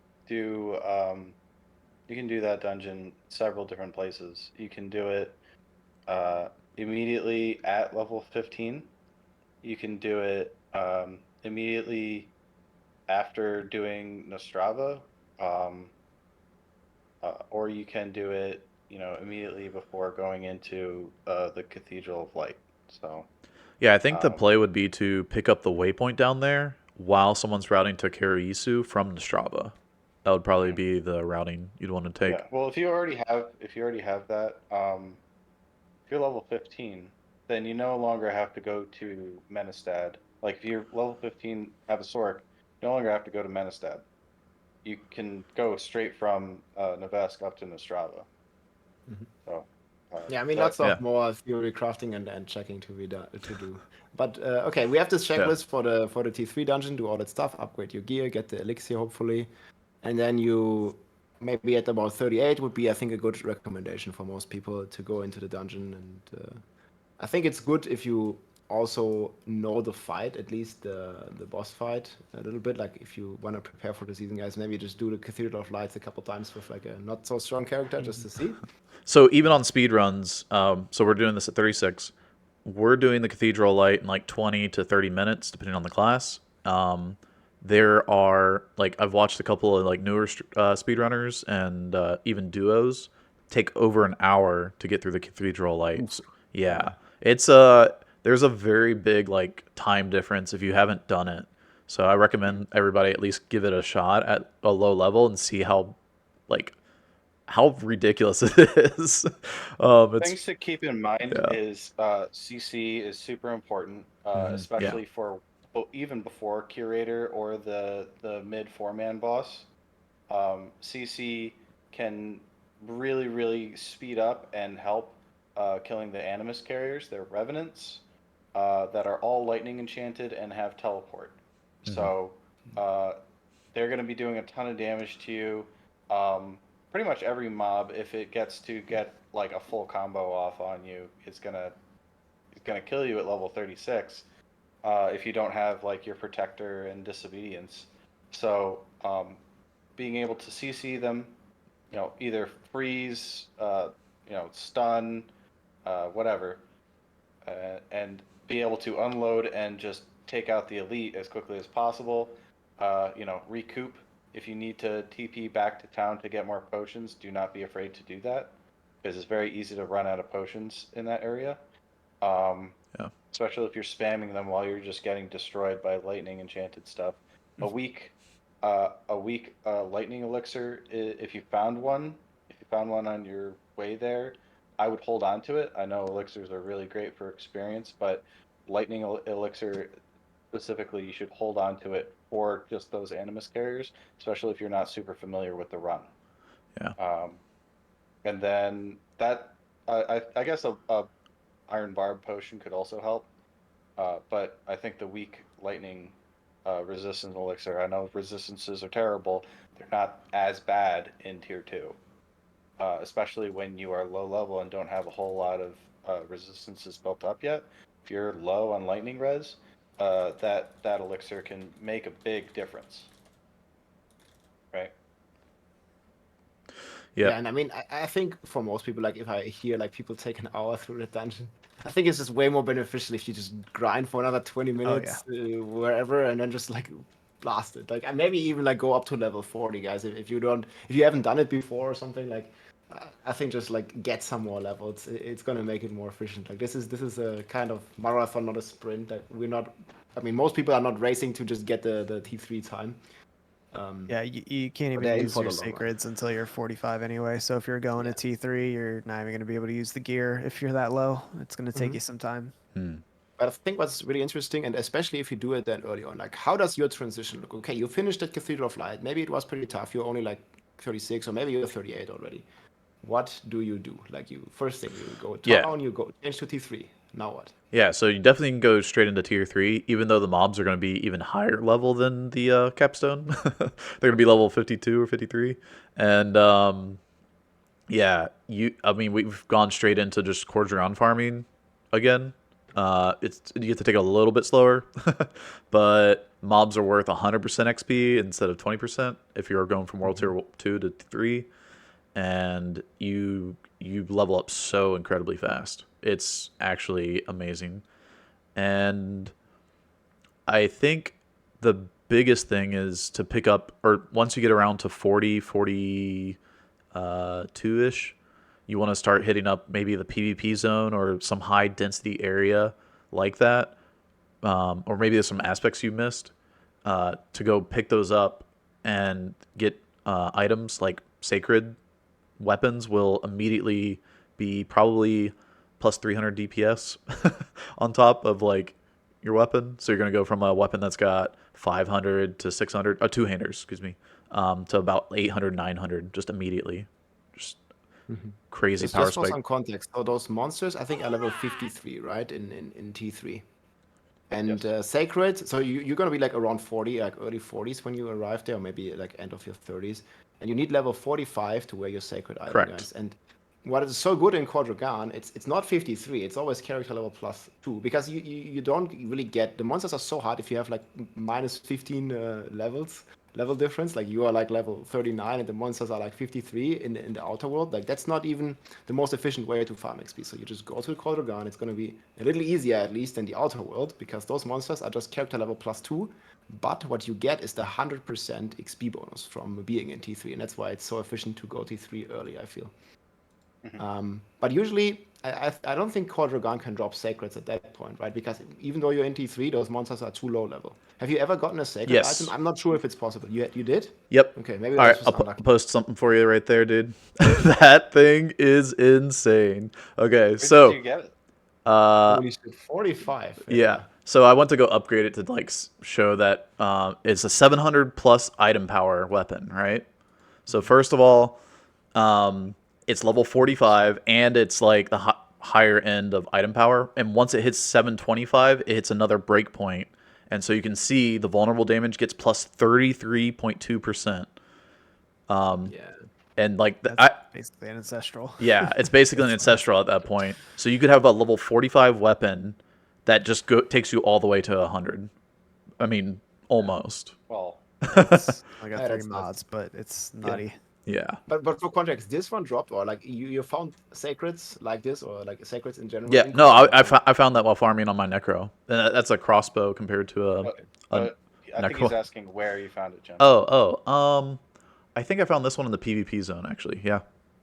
do that dungeon several different places. You can do it immediately at level 15. You can do it immediately after doing Nostrava, um, or you can do it, immediately before going into the Cathedral of Light. So, Yeah, I think the um, play would be to pick up the waypoint down there while someone's routing to Kariisu from Nostrava. That would probably mhm. be the routing you'd want to Yeah. take. Well, if you already have that, if you're level 15, then you no longer have to go to Menestad. Like if you're level 15, have a Sork, you no longer have to go to Menestad. You can go straight from Nevesk up to Nostrava. So Yeah, I mean, that lots Yeah, of more theory crafting and checking to do. But okay, we have this yeah. checklist for the T3 dungeon. Do all that stuff, upgrade your gear, get the elixir hopefully, and then you maybe at about 38 would be I think a good recommendation for most people to go into the dungeon. And I think it's good if you also know the fight, at least the boss fight a little bit. Like if you want to prepare for the season, guys, maybe just do the Cathedral of Lights a couple times with like a not so strong character just to see. So even on speed runs, so we're doing this at 36. We're doing the Cathedral Light in like 20 to 30 minutes, depending on the class. There are like I've watched a couple of like newer speedrunners and even duos take over an hour to get through the Cathedral Lights. Yeah, Yeah. it's there's a very big like time difference if you haven't done it. So I recommend everybody at least give it a shot at a low level and see like how ridiculous it is. It's things to keep in mind yeah, is CC is super important, yeah, especially for even before Curator or the mid 4-man boss. CC can really speed up and help killing the Animus carriers. They're Revenants that are all lightning enchanted and have teleport. So uh, they're going to be doing a ton of damage to you. Pretty much every mob, if it gets to get like a full combo off on you, it's gonna kill you at level 36 if you don't have like your protector and disobedience. So being able to CC them, either freeze, stun, whatever, and be able to unload and just take out the elite as quickly as possible. Recoup if you need to TP back to town to get more potions, do not be afraid to do that, because it's very easy to run out of potions in that area. Yeah. Especially if you're spamming them while you're just getting destroyed by lightning enchanted stuff. A weak lightning elixir, if you found one on your way there, I would hold on to it. I know elixirs are really great for experience, but lightning elixir specifically, you should hold on to it for just those animus carriers, especially if you're not super familiar with the run. Yeah. And then that I guess a iron barb potion could also help, but I think the weak lightning resistance elixir. I know resistances are terrible. They're not as bad in tier 2, especially when you are low level and don't have a whole lot of resistances built up yet. If you're low on lightning res, that elixir can make a big difference. Right? Yeah. Yeah, and I mean, I think for most people, like if I hear like people take an hour through the dungeon, I think it's just way more beneficial if you just grind for another 20 minutes wherever, and then just like blast it. Like, and maybe even like go up to level 40, guys. If you haven't done it before or something, like I think just like get some more levels. It's gonna make it more efficient. Like this is a kind of marathon, not a sprint. That we're not. I mean, most people are not racing to just get the T3 time. Yeah, you can't even they're in use for your the long run. sacreds until you're 45 anyway. So if you're going to T3, you're not even going to be able to use the gear if you're that low. It's going to take you some time. But I think what's really interesting, and especially if you do it then early on, like how does your transition look? Okay, you finished at Cathedral of Light. Maybe it was pretty tough. You're only like 36, or maybe you're 38 already. What do you do? Like first thing, you go town, you go change to T3. Now what? Yeah, so you definitely can go straight into tier 3, even though the mobs are going to be even higher level than the Capstone. They're going to be level 52 or 53. And yeah, I mean, we've gone straight into just Kor Dragan farming again. You have to take it a little bit slower, but mobs are worth 100% XP instead of 20% if you're going from Worldtier 2 to 3, and you level up so incredibly fast. It's actually amazing. And I think the biggest thing is to pick up, or once you get around to 40, 42-ish, you want to start hitting up maybe the PvP zone or some high density area like that. Or maybe there's some aspects you missed, to go pick those up and get items like sacred weapons will immediately be probably plus 300 DPS on top of like your weapon. So you're going to go from a weapon that's got 500 to 600, two-handers, excuse me, to about 800, 900 just immediately. Just crazy Just power for spike. some context, so those monsters, I think, are level 53, right? In T3. And Sacred, so you're going to be like around 40, like early 40s when you arrive there, or maybe like end of your 30s. And you need level 45 to wear your Sacred item, Correct. guys. And what is so good in Kor Dragan, it's not 53, it's always character level plus 2, because you don't really get, the monsters are so hard if you have like minus 15 level difference, like you are like level 39 and the monsters are like 53 in the outer world. Like that's not even the most efficient way to farm XP. So you just go to Kor Dragan. It's going to be a little easier at least than the outer world, because those monsters are just character level plus 2. But what you get is the 100% XP bonus from being in T3, and that's why it's so efficient to go T3 early, I feel. But usually, I don't think Kor Dragan can drop sacreds at that point, right? Because even though you're in T3, those monsters are too low level. Have you ever gotten a sacred Yes. item? I'm not sure if it's possible. You did? Yep. Okay, maybe All that's right, just I'll unlucky. post something for you right there, dude. That thing is insane. Okay, Where so did you get it? Holy shit, 45. yeah. So I went to go upgrade it to like show that it's a 700 plus item power weapon, right? So first of all, it's level 45 and it's like the higher end of item power. And once it hits 725, it hits another breakpoint. And so you can see the vulnerable damage gets plus 33.2%. Yeah. And like That's basically an ancestral. yeah, it's basically an ancestral at that point. So you could have a level 45 weapon that just takes you all the way to 100. I mean, almost. Well, It's I got Yeah, 3 that's mods, but it's nutty. Yeah. But for context, this one dropped, or like you found sacreds like this, or like sacreds in general? Yeah, in no, Kor Dragan? I found that while farming on my necro. And that's a crossbow compared to a but I think he's asking where you found it, Jim. I think I found this one in the PvP zone actually. Yeah.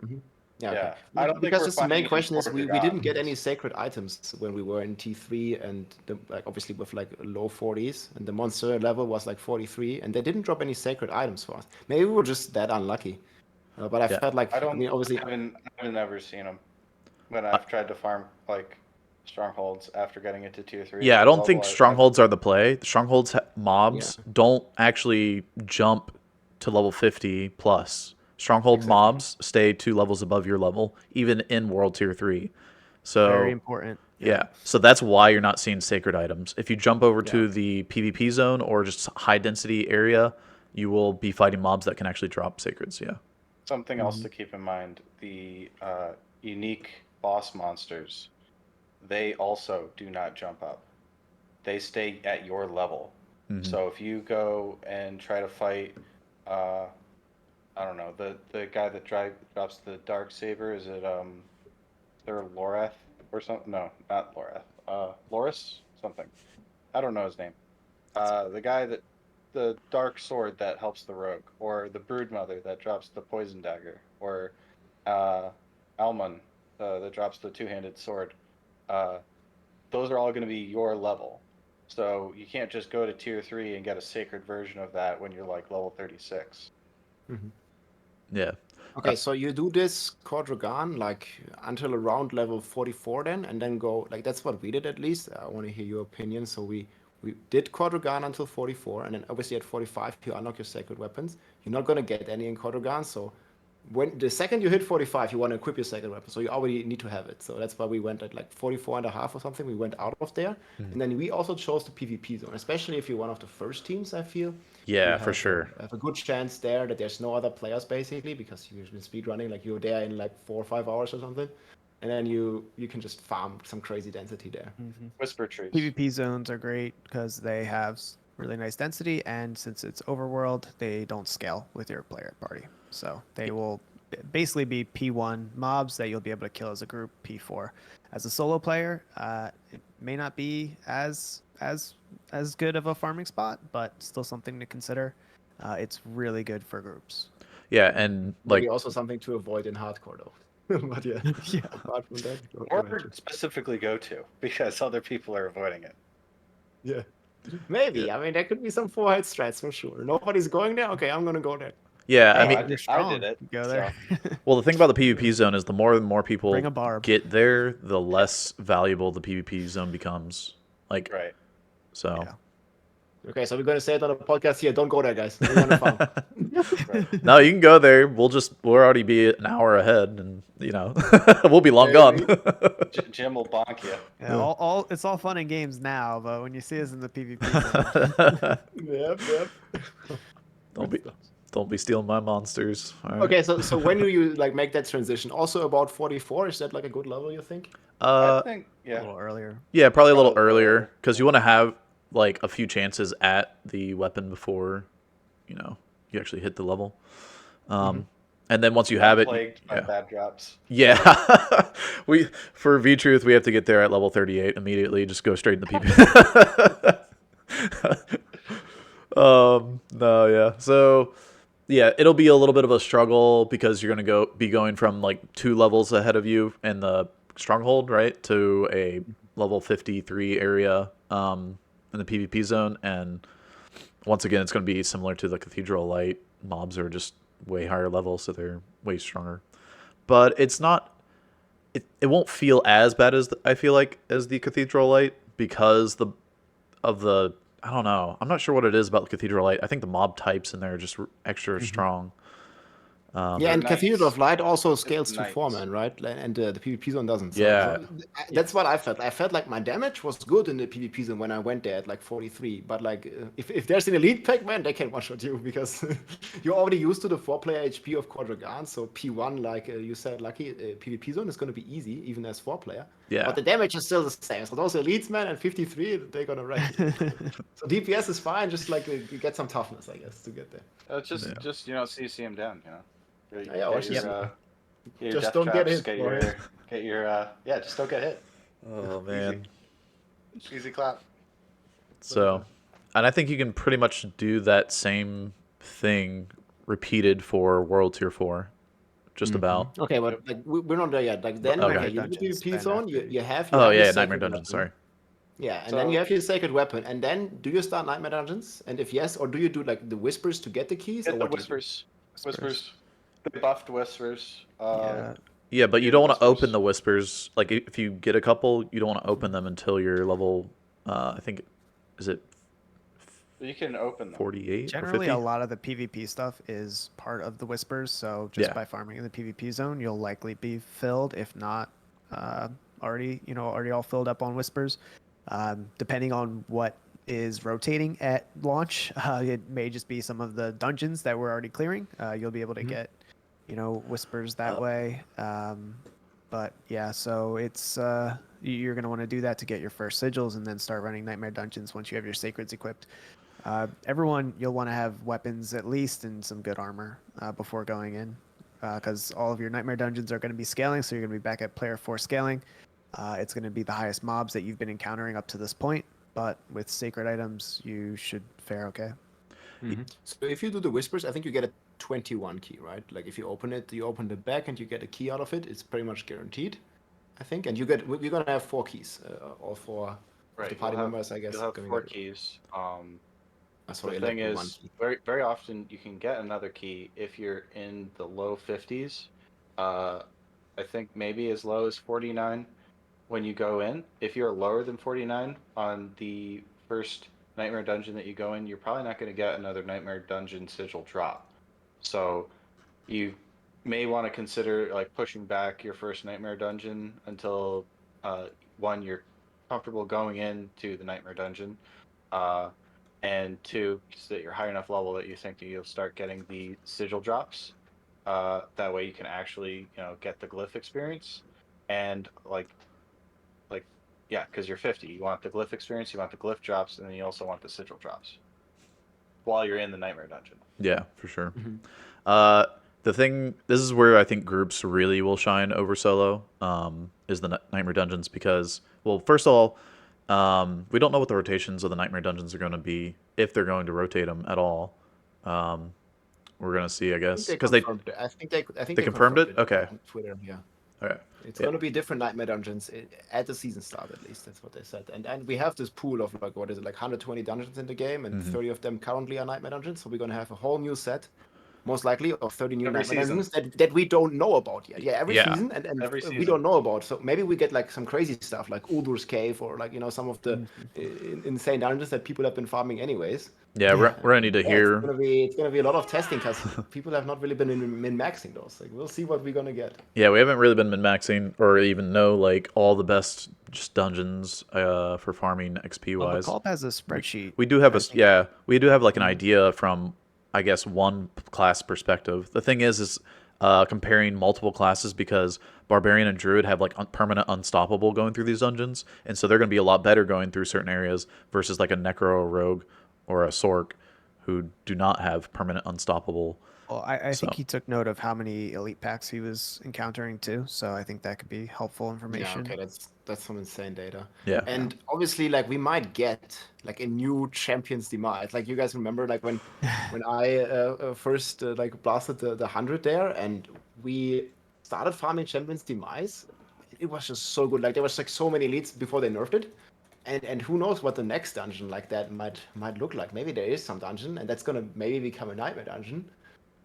Yeah, Yeah, okay. I don't think Because we're just the main finding question is we didn't get Dragon. any sacred items when we were in T3 and like obviously with like low 40s and the monster level was like 43 and they didn't drop any sacred items for us. Maybe we were just that unlucky. But I Yeah. felt like I mean obviously haven't ever seen him when I- I've tried to farm like strongholds after getting into tier 3. Yeah, I lower don't level, think strongholds are the play. The strongholds mobs don't actually jump to level 50 plus. Stronghold Exactly. mobs stay 2 levels above your level, even in World Tier 3. So Very important. yeah, so that's why you're not seeing sacred items. If you jump over to Yeah. the PvP zone or just high density area, you will be fighting mobs that can actually drop sacreds. Yeah. Something else to keep in mind: the unique boss monsters, they also do not jump up. They stay at your level. So if you go and try to fight, uh, I don't know, the guy that drops the dark saber, is it there Lorath or something? No, not Lorath. Loris something. I don't know his name. The guy that the dark sword that helps the rogue, or the broodmother that drops the poison dagger, or uh, Almon that drops the two-handed sword. Uh, those are all going to be your level. So you can't just go to tier 3 and get a sacred version of that when you're like level 36. Yeah. Okay, so you do this Kor Dragan like until around level 44 and then go like that's what we did at least. I want to hear your opinion. So we did Kor Dragan until 44, and then obviously at 45 you unlock your sacred weapons. You're not gonna get any in Kor Dragan, so when the second you hit 45, you want to equip your second weapon, so you already need to have it. So that's why we went at like 44 and a half or something. We went out of there, and then we also chose the PvP zone, especially if you're one of the first teams. I feel Yeah, you for have sure. have a good chance there that there's no other players basically because you've been speedrunning, like you're there in like 4 or 5 hours or something, and then you can just farm some crazy density there. Whisper trees. PvP zones are great because they have really nice density, and since it's overworld, they don't scale with your player party. So they will basically be P1 mobs that you'll be able to kill as a group. P4 as a solo player, it may not be as good of a farming spot, but still something to consider. It's really good for groups. Yeah, and Maybe like also something to avoid in hardcore though. But yeah, Yeah. apart from that, go Or ahead. specifically go to, because other people are avoiding it. Yeah. Maybe. Yeah. I mean, there could be some forehead strats for sure. Nobody's going there. Okay, I'm gonna go there. yeah, I Hey, mean, they're strong. I did it. Go there. well, the thing about the PvP zone is the more and more people Bring a barb. get there, the less valuable the PvP zone becomes. Like, Right. so. Yeah. Okay, so we're gonna say it on the podcast here. Don't go there, guys. We want to farm. Right. No, you can go there. We'll already be an hour ahead, and we'll be long gone. Jim will bonk you. Yeah, it's all fun and games now, but when you see us in the PvP zone, Yep. don't be stealing my monsters. All right. Okay, so when do you like make that transition? Also about 44, is that like a good level you think? I think, a yeah. little earlier. Yeah, probably a little Probably earlier earlier. because you want to have like a few chances at the weapon before, you actually hit the level. And then once you have it, Plagued by bad drops. yeah. For V Truth, we have to get there at level 38 immediately. Just go straight into PP. No, yeah. So, yeah, it'll be a little bit of a struggle because you're gonna be going from like 2 levels ahead of you in the Stronghold, right, to a level 53 area in the PvP zone, and once again, it's going to be similar to the Cathedral Light. Mobs are just way higher level, so they're way stronger. But it's not. It won't feel as bad as I feel like as the Cathedral Light because of the I don't know. I'm not sure what it is about the Cathedral Light. I think the mob types in there are just extra strong. Yeah, and Knights. Cathedral of Light also scales to Knights. 4-man, right? And the PvP zone doesn't. So, Yeah. that's what I felt. I felt like my damage was good in the PvP zone when I went there at like 43. But like, if there's an elite pack, man, they can one-shot you because you're already used to the 4-player HP of Kor Dragan. So P1, like you said, Lucky, PvP zone is going to be easy, even as 4-player. Yeah. But the damage is still the same. So those elites, man, at 53, they're going to wreck you. So DPS is fine, just like you get some toughness, I guess, to get there. It's just CC him down, Yeah, or Get your just death don't get traps, hit. just don't get hit. Oh man. Easy clap. So, And I think you can pretty much do that same thing repeated for World Tier 4, just about. Okay, but like we're not there yet. Like then, Okay. okay, Nightmare you do the Dungeons, PvP then zone. after You have Oh your yeah, Nightmare sacred Dungeons. weapon. Sorry. Yeah, and then So- you have your sacred weapon. And then do you start Nightmare Dungeons? And if yes, or do you do like the whispers to get the keys, or Get the what do you do? whispers. Whispers. They buffed whispers. Yeah. Yeah, but you New don't want to whispers. open the whispers. Like if you get a couple, you don't want to open them until you're level. I think, is it You can open them. 48 or Generally, 50? a lot of the PvP stuff is part of the whispers. So just Yeah. by farming in the PvP zone, you'll likely be filled, if not already all filled up on whispers. Depending on what is rotating at launch, it may just be some of the dungeons that we're already clearing. You'll be able to get, whispers that way. But yeah, so it's you're going to want to do that to get your first sigils and then start running Nightmare Dungeons once you have your sacreds equipped. Everyone, you'll want to have weapons at least and some good armor before going in, because all of your Nightmare Dungeons are going to be scaling, so you're going to be back at player 4 scaling. It's going to be the highest mobs that you've been encountering up to this point, but with sacred items, you should fare okay. So if you do the whispers, I think you get a 21 key, right? Like if you open it, you open the back and you get a key out of it. It's pretty much guaranteed, I think. And you're gonna have 4 keys, all 4 Right. the party you'll have, members, I guess. You'll have going 4 in. keys. Sorry, The thing like one is, key. very often you can get another key if you're in the low 50s. I think maybe as low as 49 when you go in. If you're lower than 49 on the first Nightmare Dungeon that you go in, you're probably not going to get another Nightmare Dungeon sigil drop. So you may want to consider like pushing back your first Nightmare Dungeon until one, you're comfortable going into the Nightmare Dungeon, and two, so that you're high enough level that you think that you'll start getting the sigil drops. That way you can actually get the glyph experience, and yeah, because you're 50, you want the glyph experience, you want the glyph drops, and then you also want the sigil drops while you're in the Nightmare Dungeon. Yeah, for sure. This is where I think groups really will shine over solo, is the Nightmare Dungeons, because, well, first of all, we don't know what the rotations of the Nightmare Dungeons are going to be, if they're going to rotate them at all. We're going to see, I guess, because I think they confirmed it? Okay. on Twitter. Yeah. Okay. It's Yeah. going to be different Nightmare Dungeons at the season start, at least. That's what they said. And we have this pool of, like, what is it, like 120 dungeons in the game, and 30 of them currently are Nightmare Dungeons. So we're going to have a whole new set, most likely, of 30 new Every Nightmare season. Dungeons that we don't know about yet. Yeah, every Yeah. season, and Every we season. don't know about. So maybe we get, like, some crazy stuff, like Uldur's Cave, or, like, some of the insane dungeons that people have been farming anyways. Yeah, we're going to need to Yeah, hear. it's gonna be a lot of testing because people have not really been min-maxing those. Like, we'll see what we're gonna get. Yeah, we haven't really been min-maxing or even know, like, all the best just dungeons for farming XP Well, the wise. Culp has a spreadsheet. We do have I a think. yeah, we do have like an idea from, I guess, one class perspective. The thing is comparing multiple classes, because Barbarian and Druid have like permanent unstoppable going through these dungeons, and so they're going to be a lot better going through certain areas versus like a Necro, a Rogue, or a Sork, who do not have permanent unstoppable. Well, I So- think he took note of how many elite packs he was encountering too, so I think that could be helpful Yeah, information. okay, that's some insane data. Yeah. And obviously, like, we might get like a new champion's demise. Like, you guys remember, like, when I first like blasted the 100 there, and we started farming champion's demise. It was just so good. Like, there was like so many elites before they nerfed it. And who knows what the next dungeon like that might look like. Maybe there is some dungeon, and that's gonna maybe become a nightmare dungeon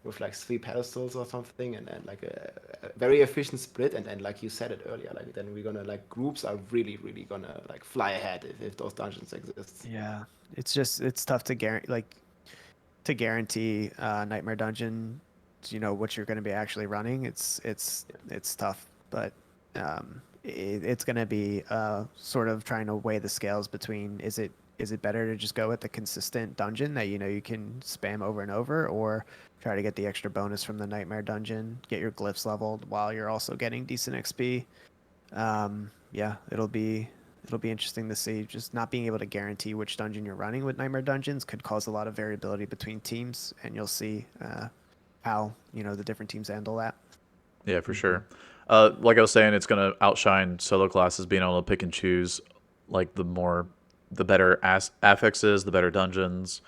with like 3 pedestals or something, and like a very efficient split. And like you said it earlier, like then we're gonna, like, groups are really gonna like fly ahead if those dungeons exist. Yeah, it's tough to guarantee Nightmare Dungeon, what you're going to be actually running. It's tough, but it's going to be sort of trying to weigh the scales between is it better to just go with the consistent dungeon that you can spam over and over, or try to get the extra bonus from the Nightmare Dungeon, get your glyphs leveled while you're also getting decent XP. Yeah, it'll be interesting to see. Just not being able to guarantee which dungeon you're running with Nightmare Dungeons could cause a lot of variability between teams, and you'll see how the different teams handle that. Yeah, for sure. Like I was saying, it's going to outshine solo classes being able to pick and choose like the more the better affixes, the better dungeons,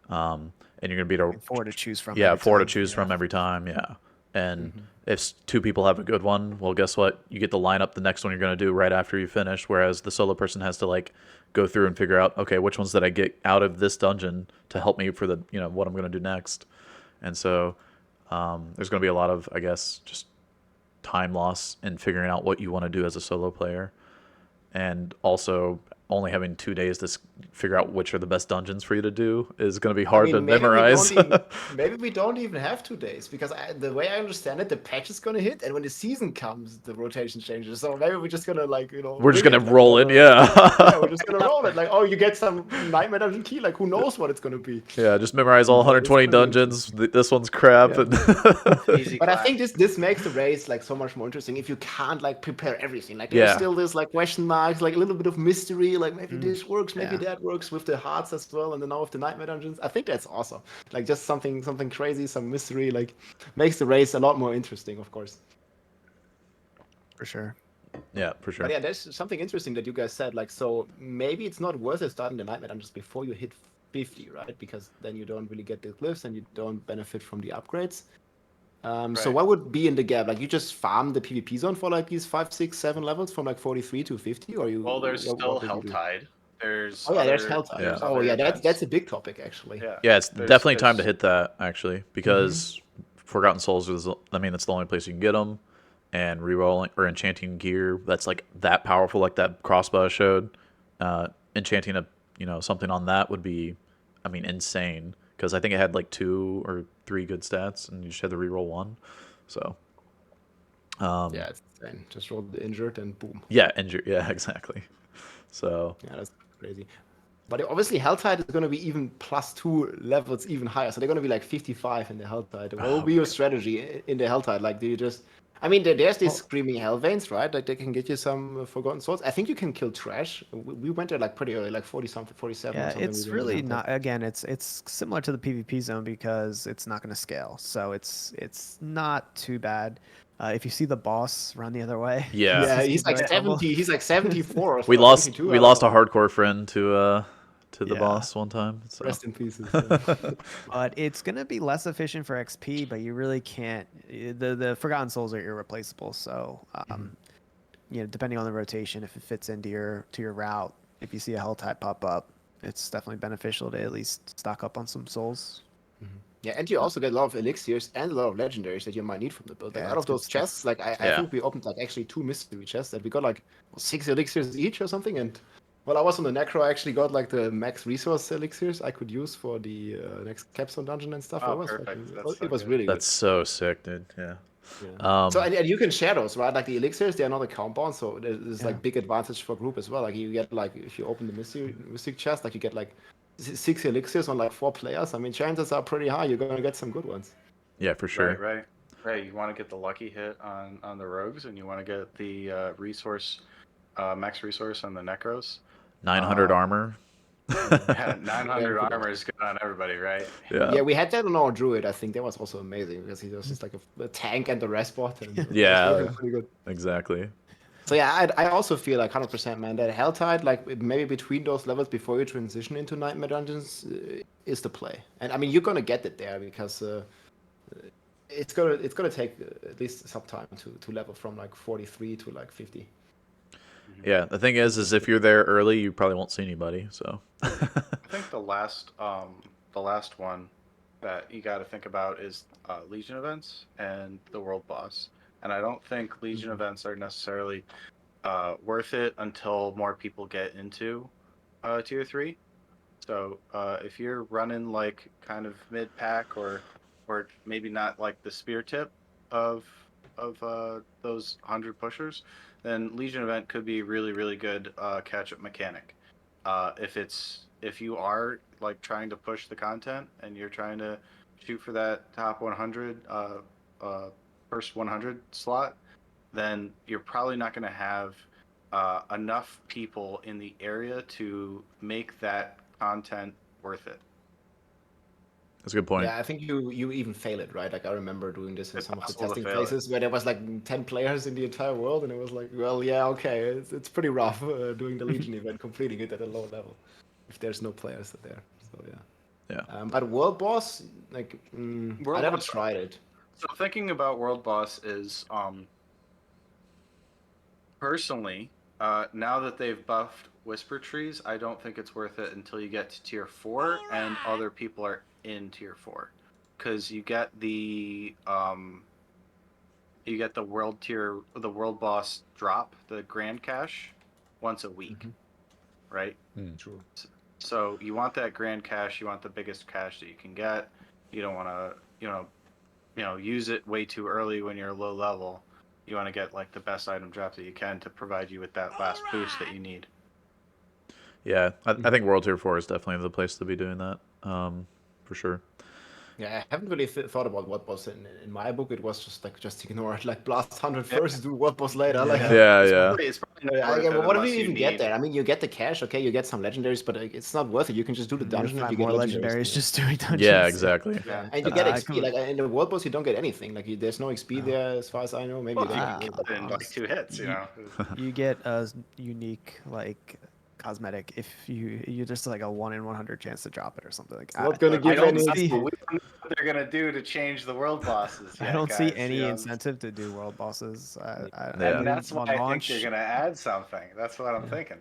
and you're gonna be able And 4 to choose from. yeah, every 4 to time. choose Yeah. from every time. Yeah, and Mhm. if two people have a good one, well, guess what? You get to line up the next one you're gonna do right after you finish. Whereas the solo person has to like go through and figure out, okay, which ones did I get out of this dungeon to help me for the what I'm gonna do next. And so there's gonna be a lot of, I guess, just time loss in figuring out what you want to do as a solo player, and also only having 2 days to figure out which are the best dungeons for you to do is going to be I hard to mean, maybe we memorize. don't even maybe we don't even have 2 days because the way I understand it, the patch is gonna hit, and when the season comes, the rotation changes. So maybe we're just gonna like We're just wing going it, to like we're roll it, gonna yeah. we're just gonna roll it. Like, oh, you get some nightmare dungeon key. Like, who knows what it's gonna be? Yeah, just memorize all But it's 120 gonna be dungeons. interesting. This one's crap. Yeah. And Easy But I class. think this makes the race like so much more interesting if you can't like prepare everything. Like there's Yeah. still this like question marks, like a little bit of mystery, like maybe Mm, this works, maybe yeah. that works with the hearts as well, and then now with the nightmare dungeons. I think that's awesome. Like just something crazy, some mystery, like makes the race a lot more interesting, of course. For sure. yeah, for But sure. yeah, there's something interesting that you guys said. Like, so maybe it's not worth it starting the nightmare dungeons before you hit 50, right? Because then you don't really get the glyphs and you don't benefit from the upgrades. So Right. what would be in the gap? Like you just farm the PvP zone for like these 5, 6, 7 levels from like 43 to 50, or you? Well, there's still What would you do? Helltide. There's Oh yeah, there's other Helltide. Yeah. there's Oh other yeah, that's events. a big topic actually. Yeah. Yeah, it's There's definitely time to there's hit that, actually, because Forgotten Souls is, I mean, that's the only place you can get them. And rerolling or enchanting gear that's like that powerful, like that crossbow showed. Enchanting something on that would be, I mean, insane, because I think it had like 2 or 3 good stats, and you just had to reroll one. So Yeah, it's insane. Just roll the injured and boom. yeah, injury. Yeah, exactly. So Yeah, that's crazy. But obviously, Helltide is going to be even +2 levels even higher. So they're going to be like 55 in the Helltide. What will be your strategy in the Helltide? Like, do you just. I mean, there's these screaming hell veins, right? Like, they can get you some Forgotten Souls. I think you can kill trash. We went there like pretty early, like 40 something, 47 or Yeah, something. it's we went in really Helltide. not. Again, it's similar to the PvP zone because it's not going to scale, so it's not too bad. If you see the boss run the other way, Yeah. Yeah, he's he's like very humble. 70. He's like 74 or we so, lost 72. we I don't lost a know. hardcore friend to the Yeah. boss one time. So Rest in pieces. Yeah. But it's gonna be less efficient for XP, but you really can't. The Forgotten Souls are irreplaceable, so depending on the rotation, if it fits into your route, if you see a Helltide pop up, it's definitely beneficial to at least stock up on some souls. Yeah, and you also get a lot of elixirs and a lot of legendaries that you might need from the build. Like Yeah, out it's of good those stuff. chests, like I Yeah. think we opened like actually 2 mystery chests that we got like 6 elixirs each or something. And while I was on the Necro, I actually got like the max resource elixirs I could use for the next Capstone dungeon and stuff. Oh, It was perfect. fucking, That's so it was good. really that's so sick, dude. Yeah. good. Yeah. So Um, and you can share those, right? Like the elixirs, they are not a compound, so there's Yeah. like big advantage for group as well. Like you get like if you open the mystic chest, like you get like 6 elixirs on like 4 players. I mean, chances are pretty high you're gonna get some good ones. yeah, for sure. Right. You want to get the lucky hit on the rogues, and you want to get the resource, max resource on the necros. 900 Um, armor. Yeah, 900 good. armor is good on everybody, right? Yeah. Yeah, we had that on our druid. I think that was also amazing because he was just like a tank and the rest bot, and it was Yeah. working pretty good. Exactly. So yeah, I also feel like 100%, man. That Helltide, like maybe between those levels before you transition into Nightmare Dungeons, is the play. And I mean, you're gonna get it there because it's gonna take at least some time to level from like 43 to like 50. Yeah. The thing is if you're there early, you probably won't see anybody. So. I think the last one that you got to think about is Legion events and the world boss. And I don't think Legion events are necessarily worth it until more people get into tier 3. So if you're running like kind of mid pack or maybe not like the spear tip of those 100 pushers, then Legion event could be really really good catch up mechanic. If you are like trying to push the content and you're trying to shoot for that top 100 first 100 slot, then you're probably not going to have enough people in the area to make that content worth it. That's a good point. Yeah, I think you even fail it, right? Like I remember doing this in It's some of the possible to testing fail it. phases where there was like 10 players in the entire world, and it was like, well, yeah, okay, it's pretty rough doing the Legion event, completing it at a low level if there's no players there. So yeah. Yeah. But World Boss, like, I World never Boss- tried it. So thinking about World Boss is personally, now that they've buffed Whisper Trees, I don't think it's worth it until you get to tier 4 and other people are in tier 4. Because you get the Worldtier, the World Boss drop, the Grand Cache, once a week, right? True. So you want that Grand Cache, you want the biggest cache that you can get. You don't want to, use it way too early when you're low level. You want to get like the best item drop that you can to provide you with that last boost that you need. Yeah, I think World Tier 4 is definitely the place to be doing that, for sure. Yeah, I haven't really thought about World Boss. In my book, it was just ignore it. Like blast 100 first, do World Boss later. Like, Yeah. It's probably not worth yeah, it but what do unless you even need. get there? I mean, you get the cash, okay, you get some legendaries, but it's not worth it. You can just do the You'll dungeon if find you get more legendaries. legendaries just doing dungeons. Yeah, exactly. Yeah. And you get I XP. Like in the World Boss, you don't get anything. Like there's no XP there, as far as I know. Maybe Well, you you don't. can kill it in like 2 hits, you know. You get a unique like cosmetic if you just like a 1 in 100 chance to drop it or something like. Not gonna I give don't any see XP. what they're gonna do to change the world bosses. I Yet, don't see guys, any you know? incentive to do world bosses. Yeah. And that's why on I think launch, they're gonna add something. That's what I'm thinking.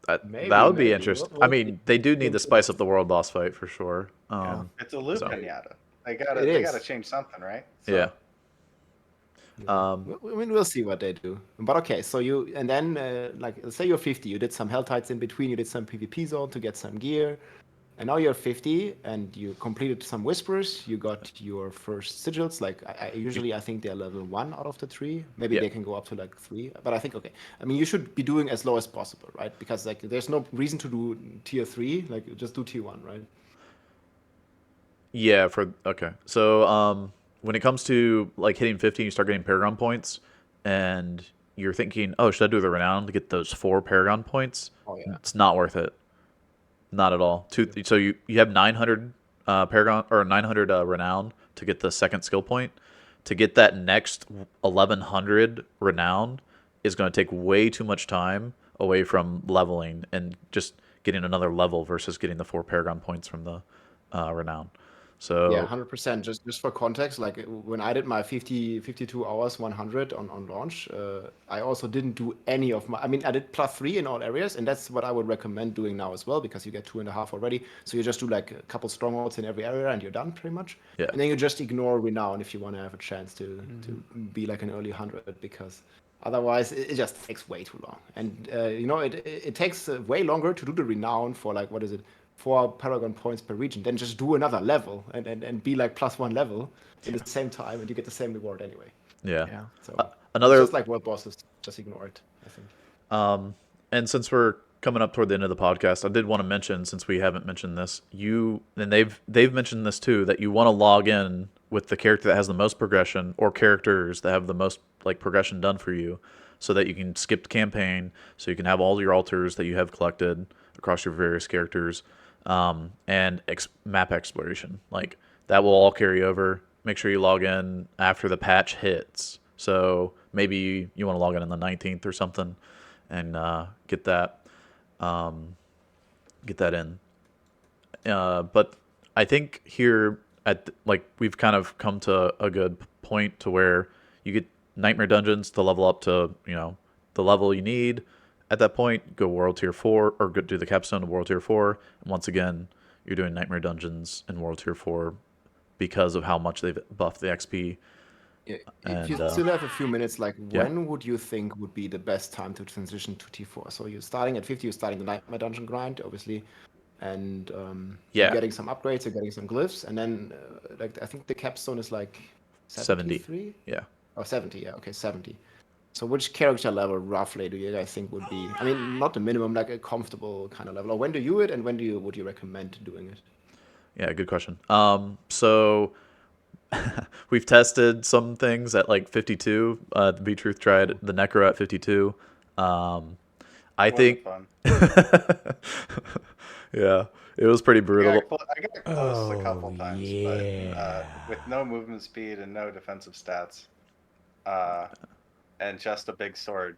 That Maybe, would be maybe. interesting. We'll I mean, they do need to spice up the world boss fight for sure. Yeah. It's a loop So- pinata. They It gotta is. change something, right? Yeah. I mean, we'll see what they do. But okay, so you and then like let's say you're 50. You did some Helltides in between. You did some PvP zone to get some gear, and now you're 50 and you completed some whispers. You got your first sigils. Like I usually I think they're level 1 out of the 3. Maybe Yeah. they can go up to like 3. But I think okay. I mean, you should be doing as low as possible, right? Because like there's no reason to do tier 3. Like just do tier 1, right? Yeah, okay. So when it comes to like hitting 50, you start getting Paragon points, and you're thinking, oh, should I do the Renown to get those 4 Paragon points? Oh yeah. It's not worth it. Not at all. So you have 900 Paragon or 900 Renown to get the second skill point. To get that next 1100 Renown is going to take way too much time away from leveling and just getting another level versus getting the 4 Paragon points from the Renown. So Yeah, 100%. Just for context, like when I did my 52 hours 100 on launch, I also didn't do any of my. I mean, I did +3 in all areas, and that's what I would recommend doing now as well because you get 2.5 already. So you just do like a couple strongholds in every area, and you're done pretty much. Yeah. And then you just ignore renown if you want to have a chance to be like an early 100 because otherwise it just takes way too long. And it takes way longer to do the renown for like what is it? 4 Paragon points per region, then just do another level and be like +1 level in the same time, and you get the same reward anyway. yeah. So another it's just like world bosses, just ignore it. I think. And since we're coming up toward the end of the podcast, I did want to mention, since we haven't mentioned this, they've mentioned this too, that you want to log in with the character that has the most progression or characters that have the most like progression done for you, so that you can skip the campaign, so you can have all your altars that you have collected across your various characters, and map exploration. Like that will all carry over. Make sure you log in after the patch hits. So maybe you want to log in on the 19th or something, and get that in. But I think here we've kind of come to a good point to where you get nightmare dungeons to level up to the level you need. At that point, go World Tier 4 or go do the Capstone of World Tier 4. And once again, you're doing nightmare dungeons in World Tier 4 because of how much they've buffed the XP. Yeah, And, if you still have a few minutes, like yeah. when would you think would be the best time to transition to T4? So you're starting at 50, you're starting the Nightmare Dungeon grind, obviously, and Yeah. you're getting some upgrades, you're getting some glyphs, and then like I think the capstone is like 70. 73? Yeah. Oh, 70, yeah, okay, 70. So which character level roughly do you guys think would be? I mean, not the minimum, like a comfortable kind of level. Or when do you it, and when would you recommend doing it? Yeah, good question. So we've tested some things at like 52. The B-Truth tried the Necro at 52. I Wasn't think fun. Yeah, it was pretty brutal. I got close a couple times, but with no movement speed and no defensive stats, uh, and just a big sword,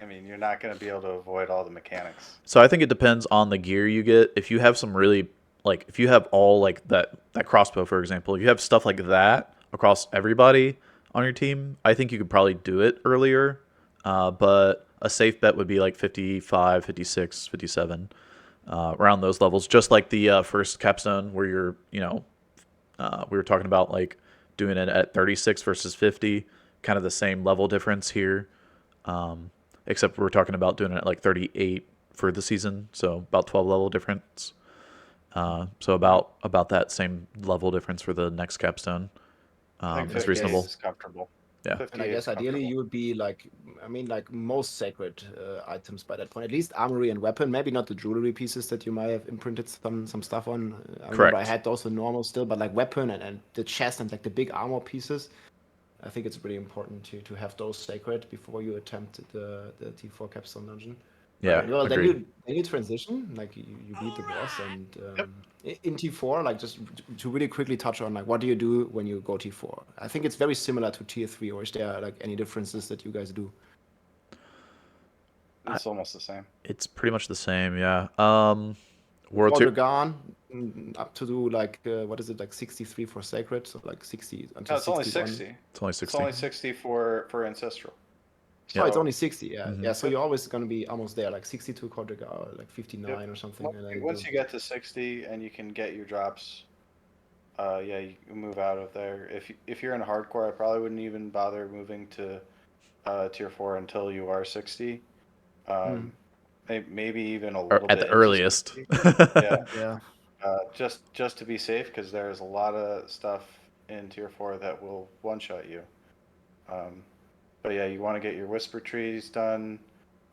I mean, you're not going to be able to avoid all the mechanics. So I think it depends on the gear you get. If you have some really like if you have all like that crossbow, for example, if you have stuff like that across everybody on your team, I think you could probably do it earlier. But a safe bet would be like 55, 56, 57, around those levels. Just like the first capstone where we were talking about like doing it at 36 versus 50, kind of the same level difference here. Except we're talking about doing it at like 38 for the season, so about 12 level difference. So about that same level difference for the next capstone. I think Is 58 reasonable. is comfortable. Yeah. 58 And I is guess ideally comfortable. you would be like, I mean, like most sacred items by that point. At least armory and weapon. Maybe not the jewelry pieces that you might have imprinted some stuff on. I remember I Correct. had those in normal still, but like weapon and the chest and like the big armor pieces. I think it's really important to have those sacred before you attempt the T4 capstone dungeon. Yeah. Well, Agreed. then you transition, like you beat the boss, and Yep. in T4, like just to really quickly touch on like what do you do when you go T4? I think it's very similar to Tier 3, or is there like any differences that you guys do? It's almost the same. It's pretty much the same. Yeah. Kor Worldtier. Dragan, up to do like what is it, like 63 for sacred, so like 60 No, until it's only 61. 60. It's only It's 60. only 60 for ancestral. Oh, it's Yep. only 60. Yeah, Mhm. yeah. So Yep. you're always gonna be almost there, like 62 Kor Dragan, or like 59 Yep. or something, and then Once you get to 60 and you can get your drops, yeah, you can move out of there. If you're in hardcore, I probably wouldn't even bother moving to tier 4 until you are 60. Hmm. Maybe even a Or little at bit the into earliest. 60. Yeah, Yeah. just to be safe, because there's a lot of stuff in tier 4 that will one-shot you. But yeah, you want to get your whisper trees done.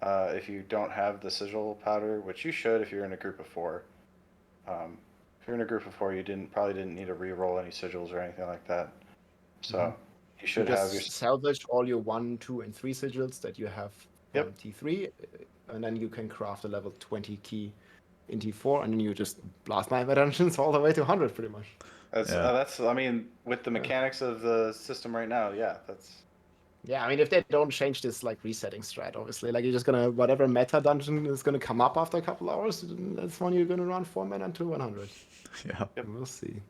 If you don't have the sigil powder, which you should if you're in a group of 4. If you're in a group of 4, you probably didn't need to re-roll any sigils or anything like that. So Mhm. you You should have your. just salvage all your 1, 2, and 3 sigils that you have from Yep. T3, and then you can craft a level 20 key in T4, and then you just blast nightmare dungeons all the way to 100, pretty much. Yeah. That's. I mean, with the mechanics of the system right now, yeah, that's. Yeah, I mean, if they don't change this like resetting strat, obviously, like you're just gonna whatever meta dungeon is gonna come up after a couple hours, that's when you're gonna run 4 mana to 100. Yeah. Yep. We'll see.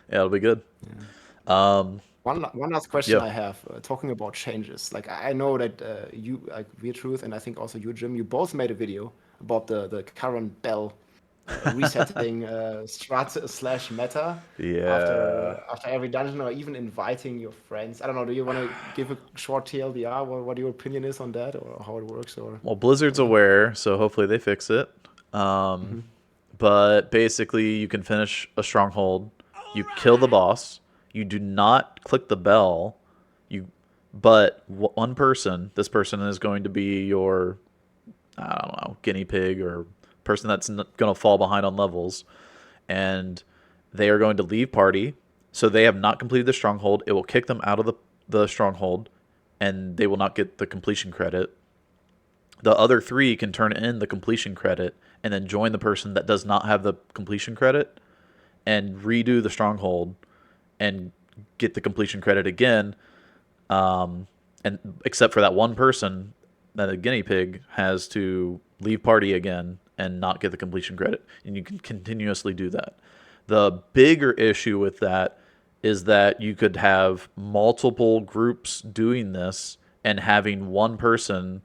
Yeah. It'll be good. Yeah. Um. One last question Yeah. I have, talking about changes. Like I know that you, like Weird Truth, and I think also you, Jim, you both made a video about the current Bell resetting strat slash meta Yeah. after every dungeon, or even inviting your friends. I don't know. Do you want to give a short TLDR? What your opinion is on that, or how it works, or? Well, Blizzard's aware, so hopefully they fix it. Mhm. But basically, you can finish a stronghold. You kill the boss. You do not click the bell. But one person. This person is going to be your, I don't know, guinea pig or person that's going to fall behind on levels, and they are going to leave party. So they have not completed the stronghold. It will kick them out of the stronghold, and they will not get the completion credit. The other 3 can turn in the completion credit and then join the person that does not have the completion credit and redo the stronghold and get the completion credit again. And except for that one person, that the guinea pig has to leave party again and not get the completion credit. And you can continuously do that. The bigger issue with that is that you could have multiple groups doing this and having one person,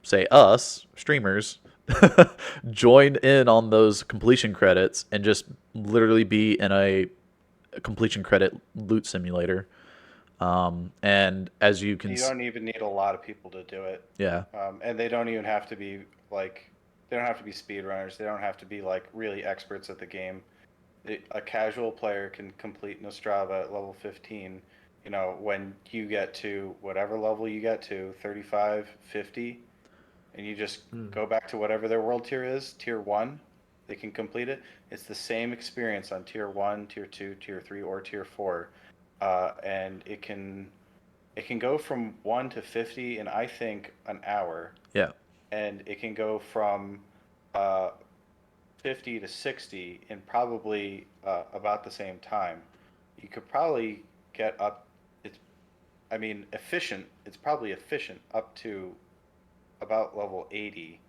say us streamers, join in on those completion credits and just literally be in a completion credit loot simulator. And as you can, You don't even need a lot of people to do it. yeah, And they don't even have to be like. They don't have to be speedrunners. They don't have to be like really experts at the game. A casual player can complete Nostrava at level 15. You know, when you get to whatever level you get to, 35, 50, and you just go back to whatever their world tier is, tier 1, they can complete it. It's the same experience on tier 1, tier 2, tier 3, or tier 4. And it can go from 1 to 50 in, I think, an hour. yeah, And it can go from uh, 50 to 60 in probably about the same time, you could probably get up. I mean, efficient. It's probably efficient up to about level 80,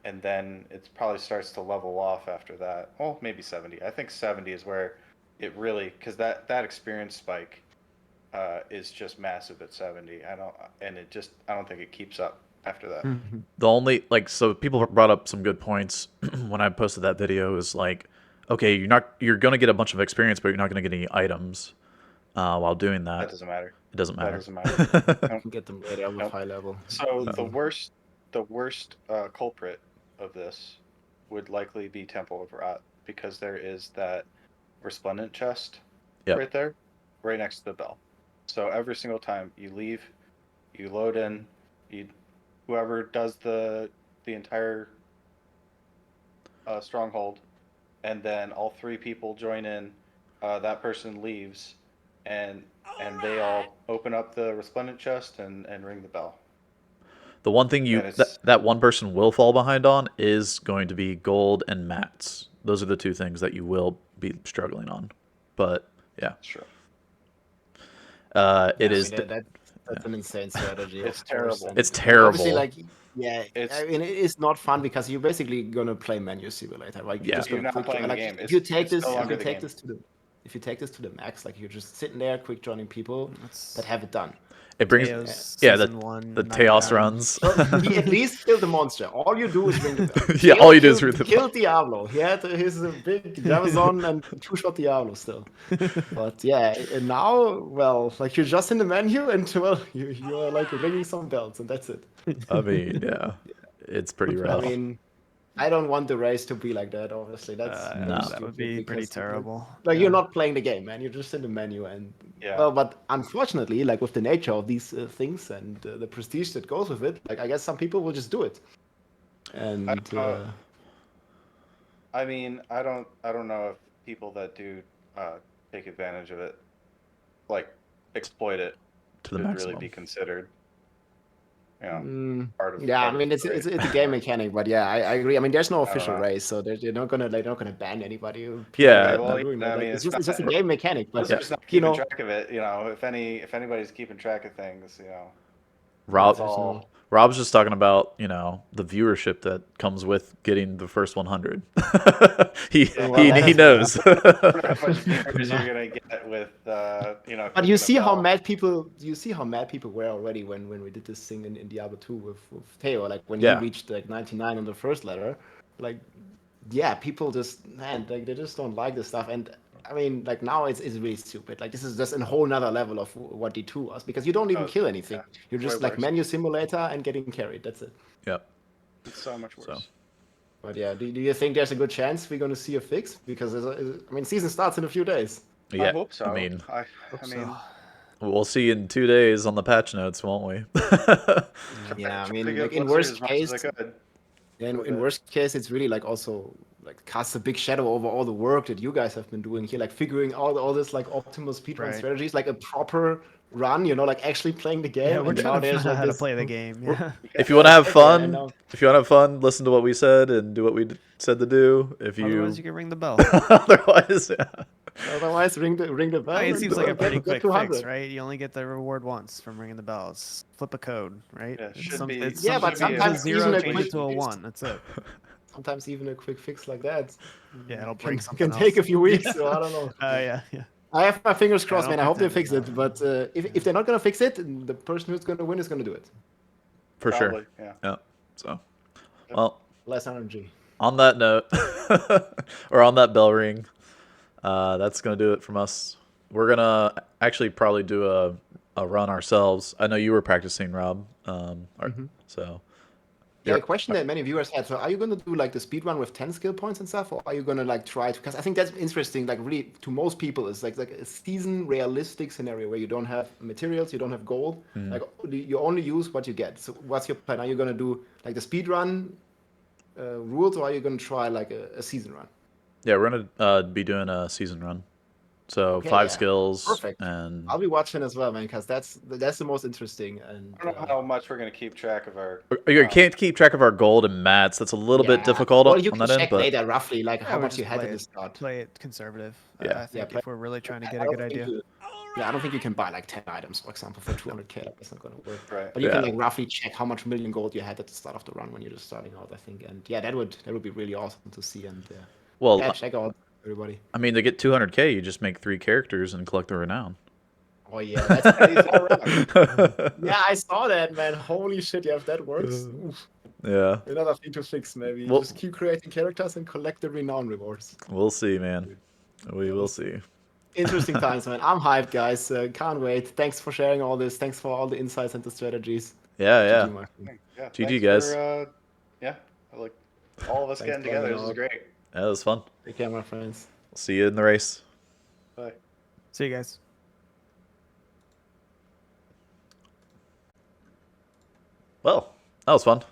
and then it probably starts to level off after that. Well, maybe 70. I think 70 is where it really, because that experience spike is just massive at 70. I don't think it keeps up after that. The only so people brought up some good points when I posted that video. Is like, okay, you're gonna get a bunch of experience, but you're not gonna get any items while doing that. That doesn't matter. It doesn't That matter. doesn't matter. You can get them later with high level. So Easy. the worst culprit of this would likely be Temple of Rot, because there is that resplendent chest Yep. right there, right next to the bell. So every single time you leave, you load in, whoever does the entire stronghold, and then all 3 people join in. That person leaves, and they all open up the resplendent chest and ring the bell. The one thing that one person will fall behind on is going to be gold and mats. Those are the 2 things that you will be struggling on. But yeah, Sure. it is. That's an insane strategy. It's of course. terrible. And It's terrible. Obviously, like, yeah, It's- I mean, it is not fun because you're basically gonna play menu simulator. Like, Yeah. just You're gonna not quick playing the like, game. If you take It's this, no if longer you the take game. this to the, if you take this to the max, like you're just sitting there, quick joining people That's that have it done. It brings Teos the 1 Teos 99. runs. He at least killed the monster. All you do is ring the bell. Yeah, all you do is ring the kill Diablo. He had his big Javazon and 2-shot Diablo still. But yeah, and now, well, like you're just in the menu and well, you are like ringing some bells and that's it. I mean, yeah, it's pretty rough. I mean, I don't want the race to be like that. Obviously, that's No. That would be pretty terrible. Like Yeah. you're not playing the game, man. You're just in the menu, and Yeah. well, but unfortunately, like with the nature of these things and the prestige that goes with it, like I guess some people will just do it. And I mean, I don't know if people that do take advantage of it, like exploit it, To the should really maximum. be considered. You know, part of yeah, I part of mean the it's race. a game mechanic, but yeah, I agree. I mean, there's no don't official know. race, so they're not gonna ban anybody. People Yeah, that well, are doing that. I Like, mean, it's it's just a not- game mechanic, but They're just not you keeping know, track of it. You know, if anybody's keeping track of things, Rob, it's all. Rob's just talking about, the viewership that comes with getting the first 100. he knows. How much viewers you're gonna get with But clicking you the see how bell. mad people were already when we did this thing in Diablo 2 with Theo. Like when Yeah. he reached like 99 on the first letter, like yeah, people just like they just don't like this stuff. And I mean, like now it's really stupid. Like this is just a whole nother level of what D2 was because you don't even Oh, kill anything. yeah. You're just Way like worse. menu simulator and getting carried. That's it. Yep. It's so much worse. So. But yeah, do you think there's a good chance we're going to see a fix? Because I mean, season starts in a few days. Yeah. I hope so. I mean, I mean, we'll see in 2 days on the patch notes, won't we? Yeah, I try mean, to like get in Blizzard worst as much case, as I could. in worst case, it's really like also like casts a big shadow over all the work that you guys have been doing here, like figuring out all this like optimal speedrun Right. strategies, like a proper run, like actually playing the game. Yeah, we're and now trying to there's figure out like how to this. play the game. Yeah. If you want to have Exactly, I fun, know. listen to what we said and do what we said to do. If you Otherwise, you can ring the bell. otherwise, yeah. Otherwise, ring the bell. I mean, it ring seems the like a bell, pretty get quick 200. fix, right? You only get the reward once from ringing the bells. Flip a code, right? Yeah, It's should be- it's Yeah, but something- it's a sometimes zero, even a change quick it to a fix- 1. That's it. Sometimes even a quick fix like that Yeah, it'll can, bring something can take a else. few weeks. So I don't know. Yeah. I have my fingers I crossed, don't man. I hope they think fix that- it. But if they're not gonna fix it, the person who's gonna win is gonna do it. For Probably, sure. yeah. Yeah. So, well, Less energy. on that note, or on that bell ring, that's gonna do it from us. We're gonna actually probably do a run ourselves. I know you were practicing, Rob. So Yeah, Yeah. a question that many viewers had. So, are you going to do like the speed run with 10 skill points and stuff, or are you going to like try to? Because I think that's interesting. Like, really, to most people, it's like a season realistic scenario where you don't have materials, you don't have gold. Like, you only use what you get. So, what's your plan? Are you going to do like the speed run rules, or are you going to try like a season run? yeah, we're gonna be doing a season run. So Okay, 5 yeah. skills Perfect. and I'll be watching as well, man, because that's the most interesting. And I don't know how much we're gonna keep track of our. you can't keep track of our gold and mats. That's a little bit difficult Well, you on can that end, check but later roughly, like Yeah, how we much just you had at the start. play it conservative. Yeah. I think play- if we're really trying to get I a don't good think idea. I don't think you can buy like 10 items, for example, for 200k. That's not going to work. Right. But you can Yeah. like roughly check how much million gold you had at the start of the run when you're just starting out, I think. And yeah, that would be really awesome to see. And well, yeah, check out everybody. I mean, to get 200k, you just make 3 characters and collect the renown. Oh yeah, that's crazy. Yeah, I saw that, man. Holy shit, yeah, if that works. Oof. Yeah, Another thing to fix, maybe. Well- Just keep creating characters and collect the renown rewards. we'll see, man. We Yeah, will we'll see. Interesting times, man. I'm hyped, guys. Can't wait. Thanks for sharing all this. Thanks for all the insights and the strategies. Yeah, GG, my friend. Yeah. GG, thanks guys. For, yeah. Like all of us Thanks getting for together. hanging This is out. great. That was fun. Take care, my friends. See you in the race. Bye. See you guys. Well, that was fun.